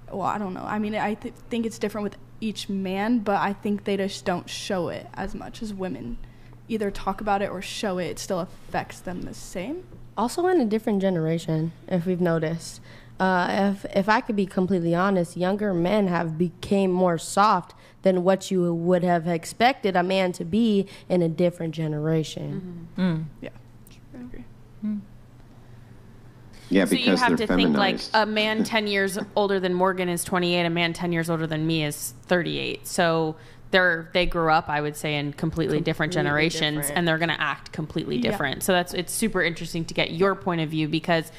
well, I don't know. I mean, I think it's different with each man, but I think they just don't show it as much as women. Either talk about it or show it. It still affects them the same. Also in a different generation, if we've noticed. If I could be completely honest, younger men have became more soft than what you would have expected a man to be in a different generation. Yeah, I agree. Yeah, so because you have they're to think like feminized. a man 10 years older than Morgan is 28, a man 10 years older than me is 38. So they grew up, I would say, in completely different generations, and they're going to act completely different. So it's super interesting to get your point of view, because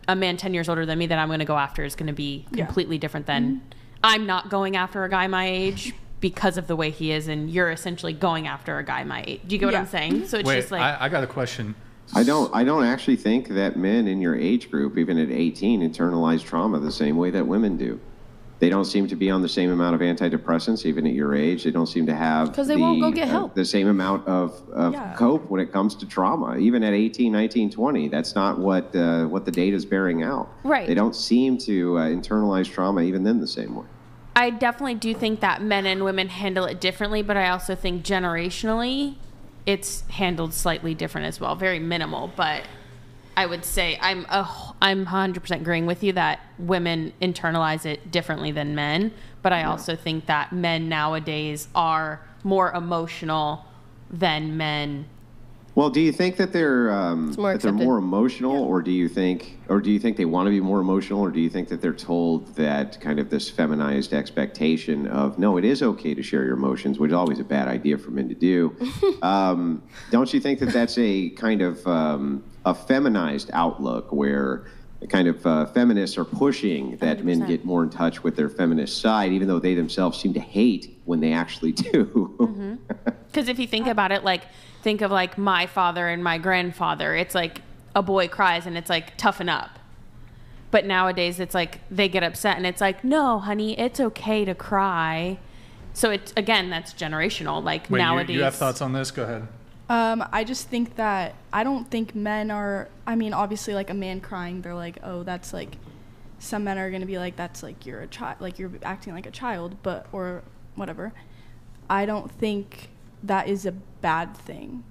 a man 10 years older than me that I'm going to go after is going to be completely different than I'm not going after a guy my age because of the way he is, and you're essentially going after a guy my age. Do you get what I'm saying? So it's Wait, just like I got a question. I don't actually think that men in your age group, even at 18, internalize trauma the same way that women do. They don't seem to be on the same amount of antidepressants, even at your age. They don't seem to have because they won't go get help. The same amount of cope when it comes to trauma. Even at 18, 19, 20, that's not what the data is bearing out. Right. They don't seem to internalize trauma even then the same way. I definitely do think that men and women handle it differently, but I also think generationally it's handled slightly different as well. Very minimal, but I would say I'm 100% agreeing with you that women internalize it differently than men, but I also think that men nowadays are more emotional than men. Well, do you think that they're more emotional, or do you think they want to be more emotional, or do you think that they're told that kind of this feminized expectation of no, it is okay to share your emotions, which is always a bad idea for men to do? Don't you think that that's a kind of a feminized outlook where kind of feminists are pushing that 100%. Men get more in touch with their feminist side, even though they themselves seem to hate when they actually do? Because if you think about it, think of like my father and my grandfather. It's like a boy cries and it's like toughen up. But nowadays it's like they get upset and it's like, no, honey, it's okay to cry. So it's, again, that's generational. Like Wait, nowadays. You have thoughts on this? Go ahead. I just think that I don't think men are, I mean, obviously like a man crying, they're like, oh, that's like, some men are going to be like, that's like you're a child, like you're acting like a child, but, or whatever. I don't think that is a bad thing.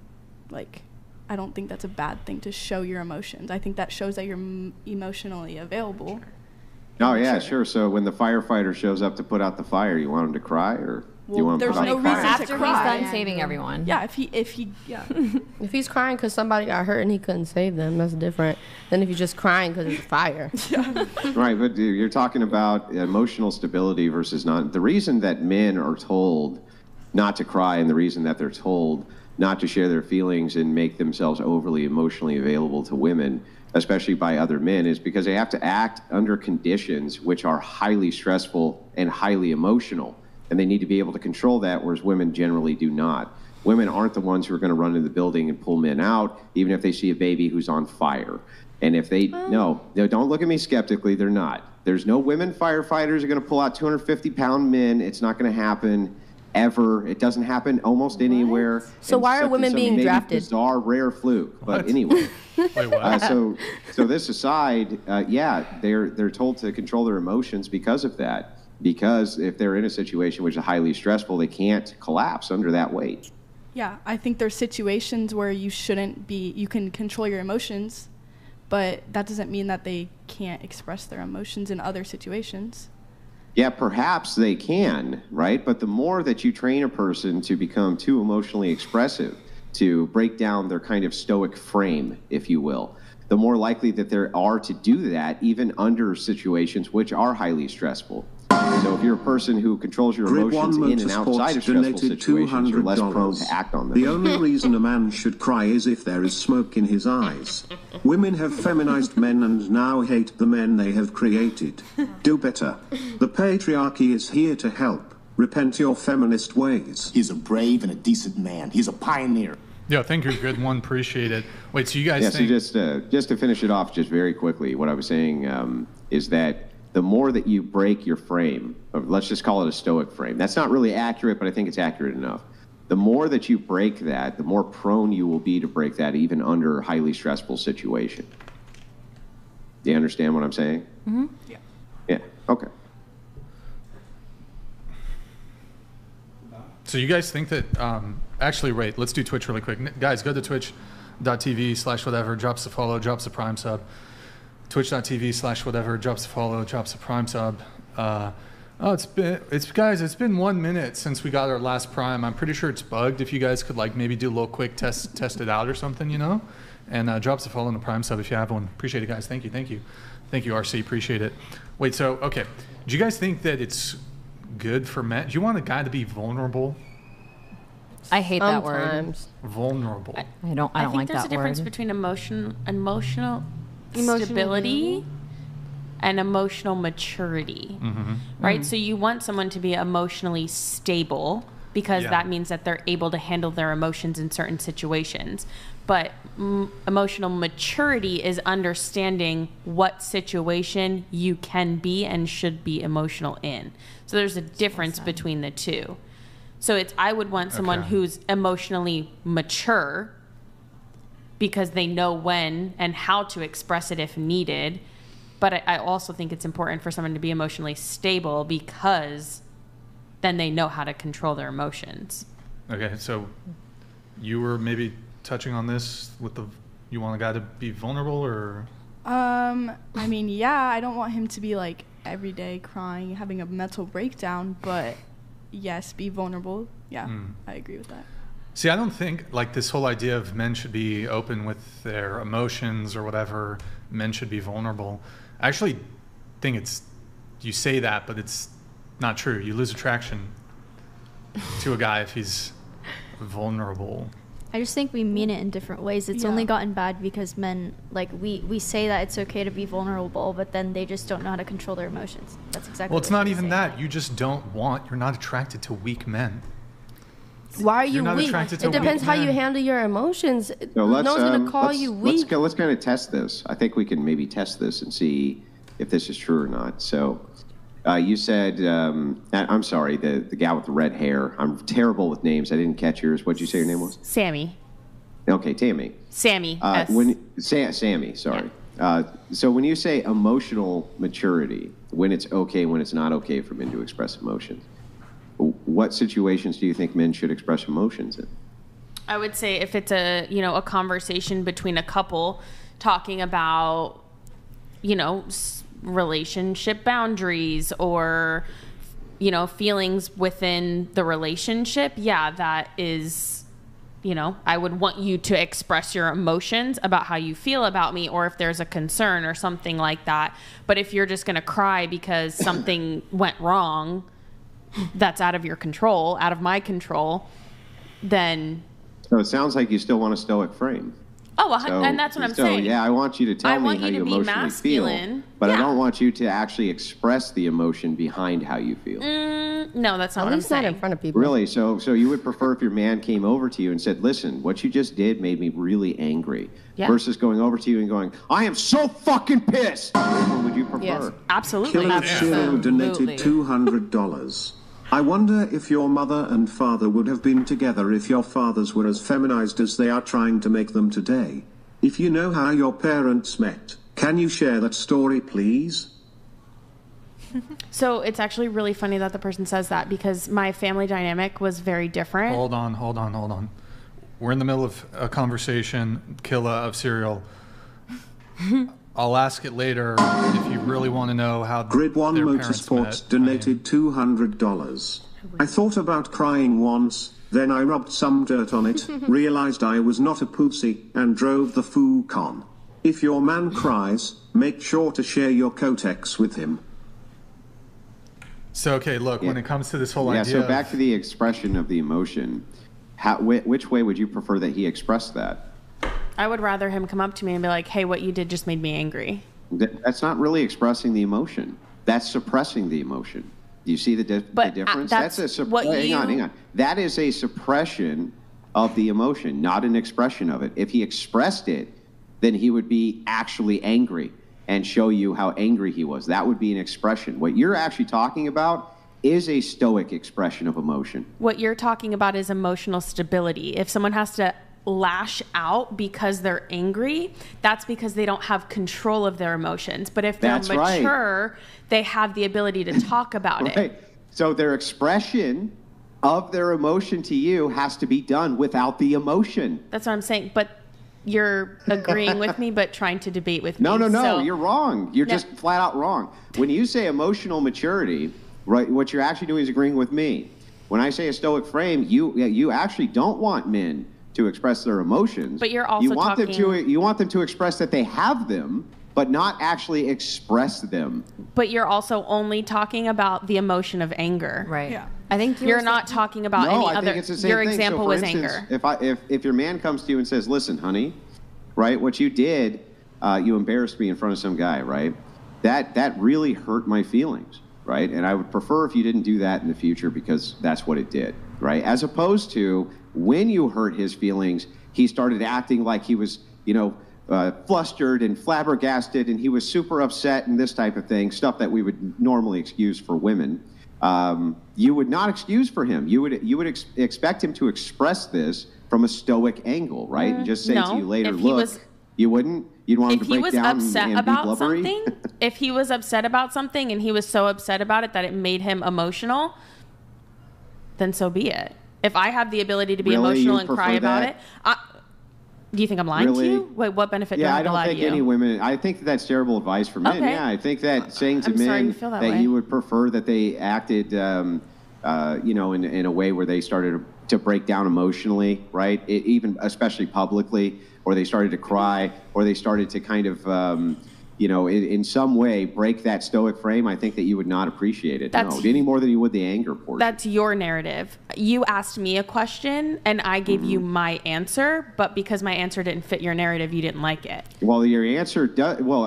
Like, I don't think that's a bad thing to show your emotions. I think that shows that you're emotionally available. Oh, yeah, sure. So when the firefighter shows up to put out the fire, you want him to cry, or you want him to put out the fire? After he's done saving everyone. Yeah, if he's crying because somebody got hurt and he couldn't save them, that's different than if you're just crying because it's a fire. Right, but you're talking about emotional stability versus not. The reason that men are told not to cry, and the reason that they're told not to share their feelings and make themselves overly emotionally available to women, especially by other men, is because they have to act under conditions which are highly stressful and highly emotional, and they need to be able to control that, whereas women generally do not. Women aren't the ones who are going to run into the building and pull men out, even if they see a baby who's on fire. And if they, no, don't look at me skeptically, they're not. There's no women firefighters are going to pull out 250-pound men. It's not going to happen. Ever. It doesn't happen almost anywhere. So why are women being drafted? Bizarre, rare fluke. But anyway. Wait, what? So this aside, they're told to control their emotions because of that. Because if they're in a situation which is highly stressful, they can't collapse under that weight. Yeah, I think there's situations where you shouldn't be. You can control your emotions, but that doesn't mean that they can't express their emotions in other situations. Yeah, perhaps they can, right? But the more that you train a person to become too emotionally expressive, to break down their kind of stoic frame, if you will, the more likely that there are to do that, even under situations which are highly stressful. So if you're a person who controls your emotions in and outside of stressful situations, you're less prone to act on them. The only reason a man should cry is if there is smoke in his eyes. Women have feminized men and now hate the men they have created. Do better. The patriarchy is here to help. Repent your feminist ways. He's a brave and a decent man. He's a pioneer. Yeah, thank you. Good one. Appreciate it. Wait, so you guys think... So just to finish it off just very quickly, what I was saying is that the more that you break your frame, let's just call it a stoic frame. That's not really accurate, but I think it's accurate enough. The more that you break that, the more prone you will be to break that even under a highly stressful situation. Do you understand what I'm saying? Mm-hmm. Yeah. Yeah, okay. So you guys think that, actually, wait, let's do Twitch really quick. Guys, go to twitch.tv/whatever, drops a follow, drops a prime sub. Twitch.tv/whatever, drops a follow, drops a prime sub. It's been 1 minute since we got our last prime. I'm pretty sure it's bugged. If you guys could like maybe do a little quick test it out or something, you know, and drops a follow and a prime sub if you have one. Appreciate it, guys. Thank you, RC. Appreciate it. Wait, so okay, do you guys think that it's good for men? Do you want a guy to be vulnerable? I hate that word. Vulnerable. I don't like that word. I think there's a difference between emotional stability and emotional maturity, right? So you want someone to be emotionally stable because Yeah. that means that they're able to handle their emotions in certain situations. But emotional maturity is understanding what situation you can be and should be emotional in. So there's a difference between the two. So I would want someone who's emotionally mature because they know when and how to express it if needed. But I also think it's important for someone to be emotionally stable because then they know how to control their emotions. Okay, so you were maybe touching on this with you want a guy to be vulnerable, or? I mean, yeah, I don't want him to be like every day crying, having a mental breakdown, but yes, be vulnerable. Yeah, I agree with that. See, I don't think like this whole idea of men should be open with their emotions or whatever, men should be vulnerable. I actually think you say that, but it's not true. You lose attraction to a guy if he's vulnerable. I just think we mean it in different ways. It's only gotten bad because men, like, we say that it's okay to be vulnerable, but then they just don't know how to control their emotions. That's exactly Well, it's not even that. You just you're not attracted to weak men. Why are you You're not weak? attracted to It depends weak how you men. handle your emotions. So No one's going to call you weak. Let's kind of test this. I think we can maybe test this and see if this is true or not. So you said, I'm sorry, the gal with the red hair. I'm terrible with names. I didn't catch yours. What did you say your name was? Sammy. Okay, Tammy. Sammy. Sammy, sorry. So when you say emotional maturity, when it's okay, when it's not okay for men to express emotions, what situations do you think men should express emotions in? I would say if it's a conversation between a couple talking about, relationship boundaries or, feelings within the relationship. Yeah, that is, I would want you to express your emotions about how you feel about me, or if there's a concern or something like that. But if you're just going to cry because something went wrong, that's out of your control, out of my control, then... So it sounds like you still want a stoic frame. Oh, and that's what I'm saying. Yeah, I want you to tell me how you emotionally feel, but I don't want you to actually express the emotion behind how you feel. No, that's not what I'm saying. Not in front of people. Really? So you would prefer if your man came over to you and said, listen, what you just did made me really angry, versus going over to you and going, I am so fucking pissed. Which one would you prefer? Yes, absolutely. Killer Cyril donated $200. I wonder if your mother and father would have been together if your fathers were as feminized as they are trying to make them today. If you know how your parents met, can you share that story, please? So it's actually really funny that the person says that, because my family dynamic was very different. Hold on. We're in the middle of a conversation, Killa of Serial. I'll ask it later if you really want to know how Grid One their parents Motorsports met. donated $200. I thought about crying once, then I rubbed some dirt on it, realized I was not a pussy, and drove the foo-con. If your man cries, make sure to share your Kotex with him. So, okay, look, when it comes to this whole idea... Yeah, so back to the expression of the emotion. Which way would you prefer that he expressed that? I would rather him come up to me and be like, hey, what you did just made me angry. That's not really expressing the emotion. That's suppressing the emotion. Do you see the difference? Hang on. That is a suppression of the emotion, not an expression of it. If he expressed it, then he would be actually angry and show you how angry he was. That would be an expression. What you're actually talking about is a stoic expression of emotion. What you're talking about is emotional stability. If someone has to lash out because they're angry, that's because they don't have control of their emotions. But if they're mature, they have the ability to talk about it. So their expression of their emotion to you has to be done without the emotion. That's what I'm saying. But you're agreeing with me, but trying to debate with me. No, So, you're wrong. You're just flat out wrong. When you say emotional maturity, right, what you're actually doing is agreeing with me. When I say a stoic frame, you actually don't want men to express their emotions. But you're also you want them to express that they have them, but not actually express them. But you're also only talking about the emotion of anger. Right. Yeah. I think you're not talking about any other. Think it's the same your thing. example So, was for instance, anger. If your man comes to you and says, "Listen, honey, right, what you did, you embarrassed me in front of some guy, right? That really hurt my feelings, right? And I would prefer if you didn't do that in the future because that's what it did, right? As opposed to when you hurt his feelings, he started acting like he was, flustered and flabbergasted, and he was super upset and this type of thing, stuff that we would normally excuse for women. You would not excuse for him. You would expect him to express this from a stoic angle, right? And just say to you later, look, you wouldn't? You'd want him to break down and be blubbery? If he was upset about something and he was so upset about it that it made him emotional, then so be it. If I have the ability to be emotional and cry about it, do you think I'm lying to you? Wait, what benefit do I have to lie to you? Yeah, I don't think any women, I think that's terrible advice for men. Okay. Yeah, I think that saying to men that you would prefer that they acted, in a way where they started to break down emotionally, right? Even especially publicly, or they started to cry, or they started to kind of, in some way break that stoic frame. I think that you would not appreciate it. Any more than you would the anger portion. That's your narrative. You asked me a question and I gave you my answer, but because my answer didn't fit your narrative, you didn't like it. Well, your answer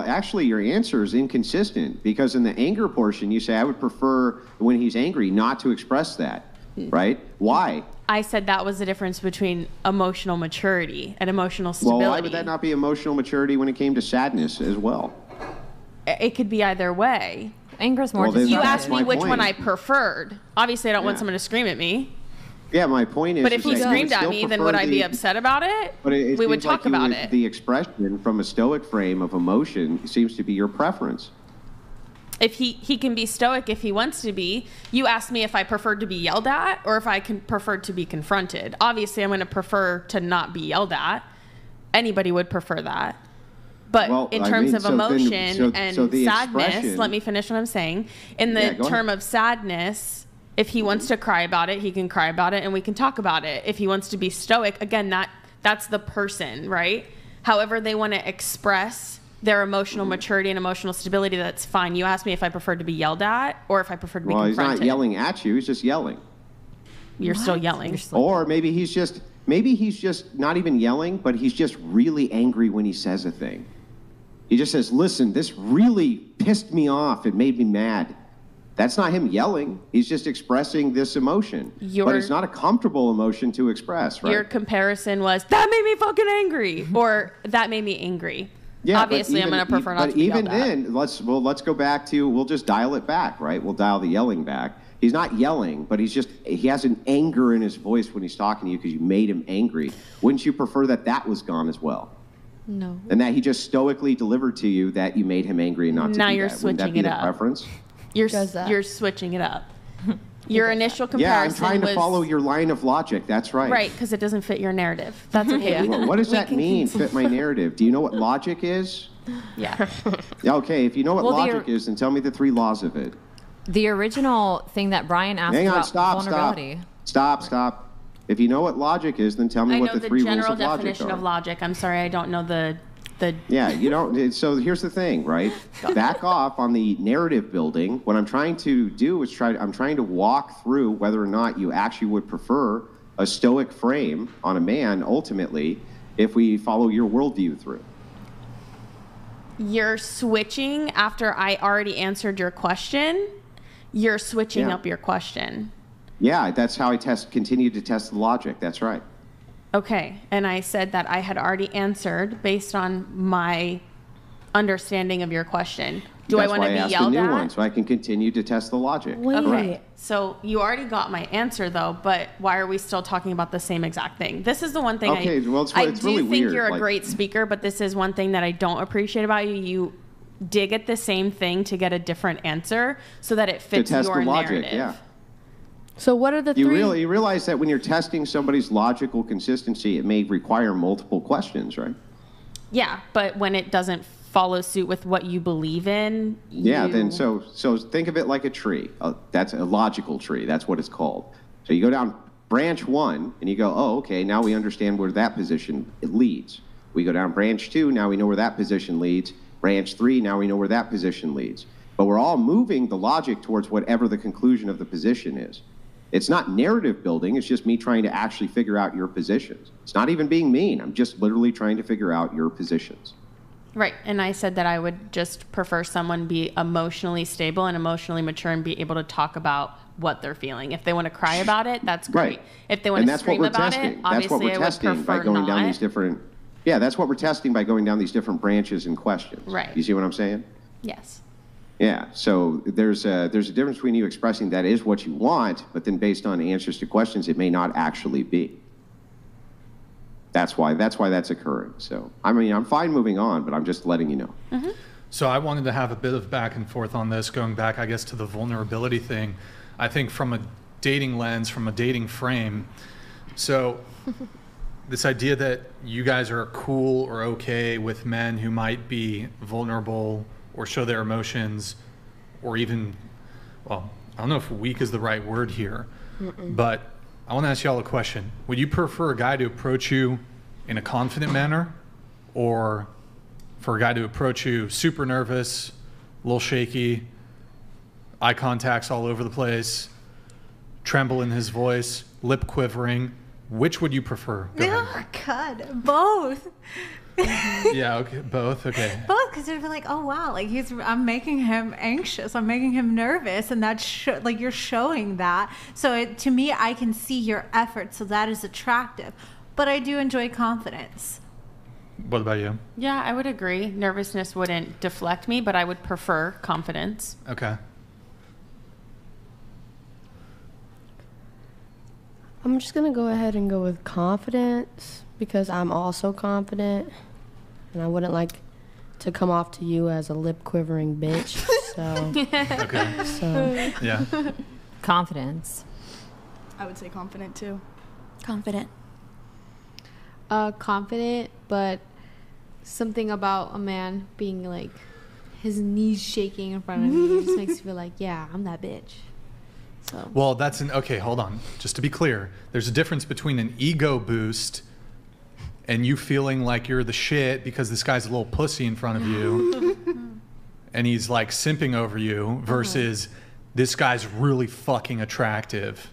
actually your answer is inconsistent, because in the anger portion you say, I would prefer when he's angry not to express that, right? Why? I said that was the difference between emotional maturity and emotional stability. Well, why would that not be emotional maturity when it came to sadness as well? It could be either way. Anger's more. You asked me which one I preferred. Obviously, I don't want someone to scream at me. Yeah, my point is. But if he screamed at me, then would I be upset about it? But we would talk about it. The expression from a stoic frame of emotion seems to be your preference. If he can be stoic if he wants to be. You asked me if I preferred to be yelled at or if I preferred to be confronted. Obviously, I'm going to prefer to not be yelled at. Anybody would prefer that. But in terms of emotion and sadness, let me finish what I'm saying. In the term of sadness, if he wants to cry about it, he can cry about it and we can talk about it. If he wants to be stoic, again, that's the person, right? However they want to express their emotional maturity and emotional stability, that's fine. You asked me if I preferred to be yelled at or if I preferred to be confronted. Well, he's not yelling at you. He's just yelling. You're still yelling. Or maybe he's just not even yelling, but he's just really angry when he says a thing. He just says, listen, this really pissed me off. It made me mad. That's not him yelling. He's just expressing this emotion. But it's not a comfortable emotion to express, right? Your comparison was, that made me fucking angry, or that made me angry. Yeah, obviously, I'm going to prefer not to be yelled at. But even then, let's go back to, we'll just dial it back, right? We'll dial the yelling back. He's not yelling, but he has an anger in his voice when he's talking to you because you made him angry. Wouldn't you prefer that was gone as well? No. And that he just stoically delivered to you that you made him angry and not to do that. Now you're switching it up. Preference? You're switching it up. Your initial comparison I'm trying to follow your line of logic. That's right. Right, because it doesn't fit your narrative. That's okay. What does that mean, fit my narrative? Do you know what logic is? Yeah. Okay, if you know what logic is, then tell me the 3 laws of it. The original thing that Brian asked about vulnerability. Stop. If you know what logic is, then tell me what the 3 rules of logic are. I know the general definition of logic. I'm sorry, I don't know the... Yeah, you don't. So here's the thing, right? Back off on the narrative building. What I'm trying to do is I'm trying to walk through whether or not you actually would prefer a stoic frame on a man, ultimately, if we follow your worldview through. You're switching after I already answered your question. You're switching up your question. Yeah, that's how I continue to test the logic. That's right. Okay, and I said that I had already answered based on my understanding of your question. Do I want to be yelled at? That's why I asked a new one, so I can continue to test the logic. Wait. Okay, so you already got my answer, though, but why are we still talking about the same exact thing? This is the one thing it's I really do think weird. You're a great speaker, but this is one thing that I don't appreciate about you. You dig at the same thing to get a different answer so that it fits your narrative. Logic, yeah. So what are the 3? You realize that when you're testing somebody's logical consistency, it may require multiple questions, right? Yeah, but when it doesn't follow suit with what you believe in, then so think of it like a tree. That's a logical tree. That's what it's called. So you go down branch 1 and you go, oh, okay, now we understand where that position leads. We go down branch 2, now we know where that position leads. Branch 3, now we know where that position leads. But we're all moving the logic towards whatever the conclusion of the position is. It's not narrative building. It's just me trying to actually figure out your positions. It's not even being mean. I'm just literally trying to figure out your positions. Right. And I said that I would just prefer someone be emotionally stable and emotionally mature and be able to talk about what they're feeling. If they want to cry about it, that's great. Right. If they want to scream about it, obviously I would prefer by going down not. these different. Yeah, that's what we're testing by going down these different branches and questions. Right. You see what I'm saying? Yes. Yeah. So there's a difference between you expressing that is what you want, but then based on answers to questions, it may not actually be. That's why that's occurring. So, I mean, I'm fine moving on, but I'm just letting you know. Mm-hmm. So I wanted to have a bit of back and forth on this, going back, I guess, to the vulnerability thing. I think from a dating lens, from a dating frame, so this idea that you guys are cool or okay with men who might be vulnerable or show their emotions, or even, well, I don't know if weak is the right word here, but I want to ask you all a question. Would you prefer a guy to approach you in a confident manner, or for a guy to approach you super nervous, a little shaky, eye contacts all over the place, tremble in his voice, lip quivering? Which would you prefer? Go ahead. Oh, God, both. Yeah, okay, both, okay. Both, because they're like, oh wow, like I'm making him anxious, I'm making him nervous, and that's like you're showing that. So to me, I can see your effort, so that is attractive. But I do enjoy confidence. What about you? Yeah, I would agree. Nervousness wouldn't deflect me, but I would prefer confidence. Okay. I'm just going to go ahead and go with confidence because I'm also confident. And I wouldn't like to come off to you as a lip quivering bitch. So, Okay. so Yeah. Confidence. I would say confident too. Confident. Confident, but something about a man being like his knees shaking in front of me just makes me feel like, yeah, I'm that bitch. So. Well, that's okay, hold on. Just to be clear, there's a difference between an ego boost and you feeling like you're the shit because this guy's a little pussy in front of you and he's like simping over you versus this guy's really fucking attractive.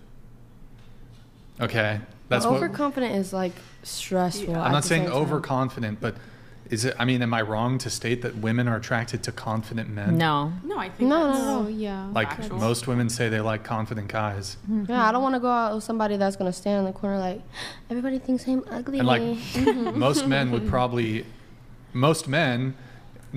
Okay? That's what overconfident is like stressful. I'm not saying overconfident, but is it, I mean, am I wrong to state that women are attracted to confident men? No. No, I think No, yeah. Like factual. most women say they like confident guys. Yeah, I don't want to go out with somebody that's going to stand in the corner like, everybody thinks I'm ugly. And like most men would probably, most men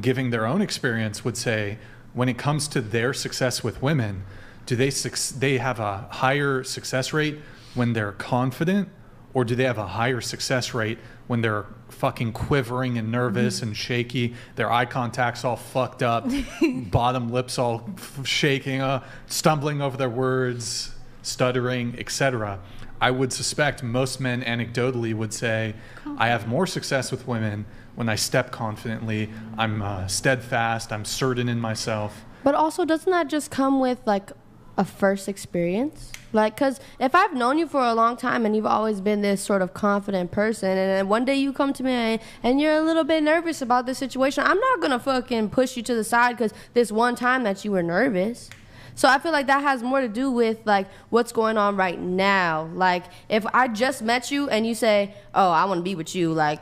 giving their own experience would say when it comes to their success with women, do they have a higher success rate when they're confident, or do they have a higher success rate when they're fucking quivering and nervous and shaky, their eye contact's all fucked up, bottom lips all shaking, stumbling over their words, stuttering, etc.? I would suspect most men anecdotally would say, I have more success with women when I step confidently, I'm steadfast, I'm certain in myself. But also, doesn't that just come with like a first experience? Like, because if I've known you for a long time and you've always been this sort of confident person, and then one day you come to me and you're a little bit nervous about the situation, I'm not going to fucking push you to the side because this one time that you were nervous. So I feel like that has more to do with like what's going on right now. Like, if I just met you and you say, oh, I want to be with you, like,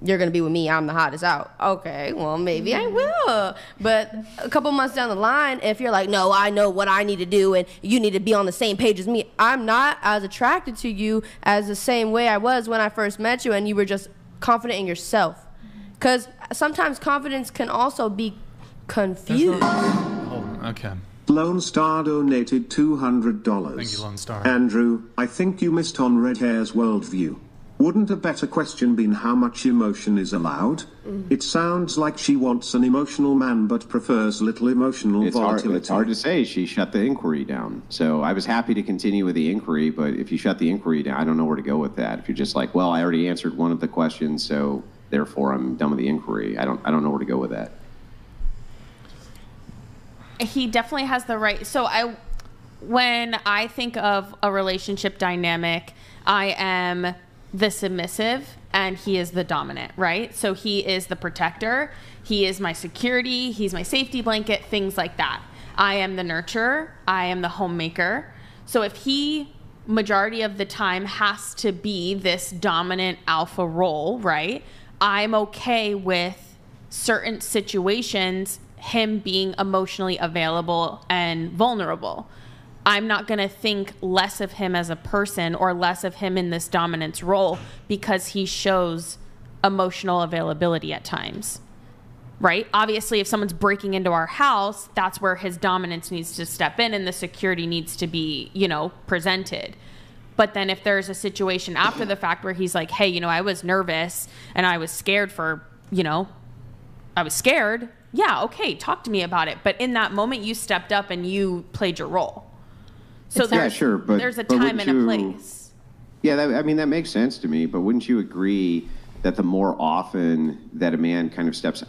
you're going to be with me, I'm the hottest out. Okay, well, maybe I will. But a couple months down the line, if you're like, no, I know what I need to do and you need to be on the same page as me, I'm not as attracted to you as the same way I was when I first met you and you were just confident in yourself. Because sometimes confidence can also be confused. Oh, okay. Lone Star donated $200. Thank you, Lone Star. Andrew, I think you missed on Red Hair's worldview. Wouldn't a better question been how much emotion is allowed? It sounds like she wants an emotional man but prefers little emotional volatility. It's hard to say. She shut the inquiry down. So I was happy to continue with the inquiry, but if you shut the inquiry down, I don't know where to go with that. If you're just like, well, I already answered one of the questions, so therefore I'm done with the inquiry. I don't know where to go with that. He definitely has the right. So when I think of a relationship dynamic, I am the submissive and he is the dominant, right? So he is the protector, he is my security, he's my safety blanket, things like that. I am the nurturer, I am the homemaker. So if he majority of the time has to be this dominant alpha role, right? I'm okay with certain situations him being emotionally available and vulnerable. I'm not going to think less of him as a person or less of him in this dominance role because he shows emotional availability at times. Right? Obviously, if someone's breaking into our house, that's where his dominance needs to step in and the security needs to be, you know, presented. But then if there's a situation after the fact where he's like, hey, you know, I was nervous and I was scared for, you know, I was scared. Yeah, okay, talk to me about it. But in that moment, you stepped up and you played your role. So yeah, sure, but there's a time and a place. Yeah, that makes sense to me. But wouldn't you agree that the more often that a man kind of steps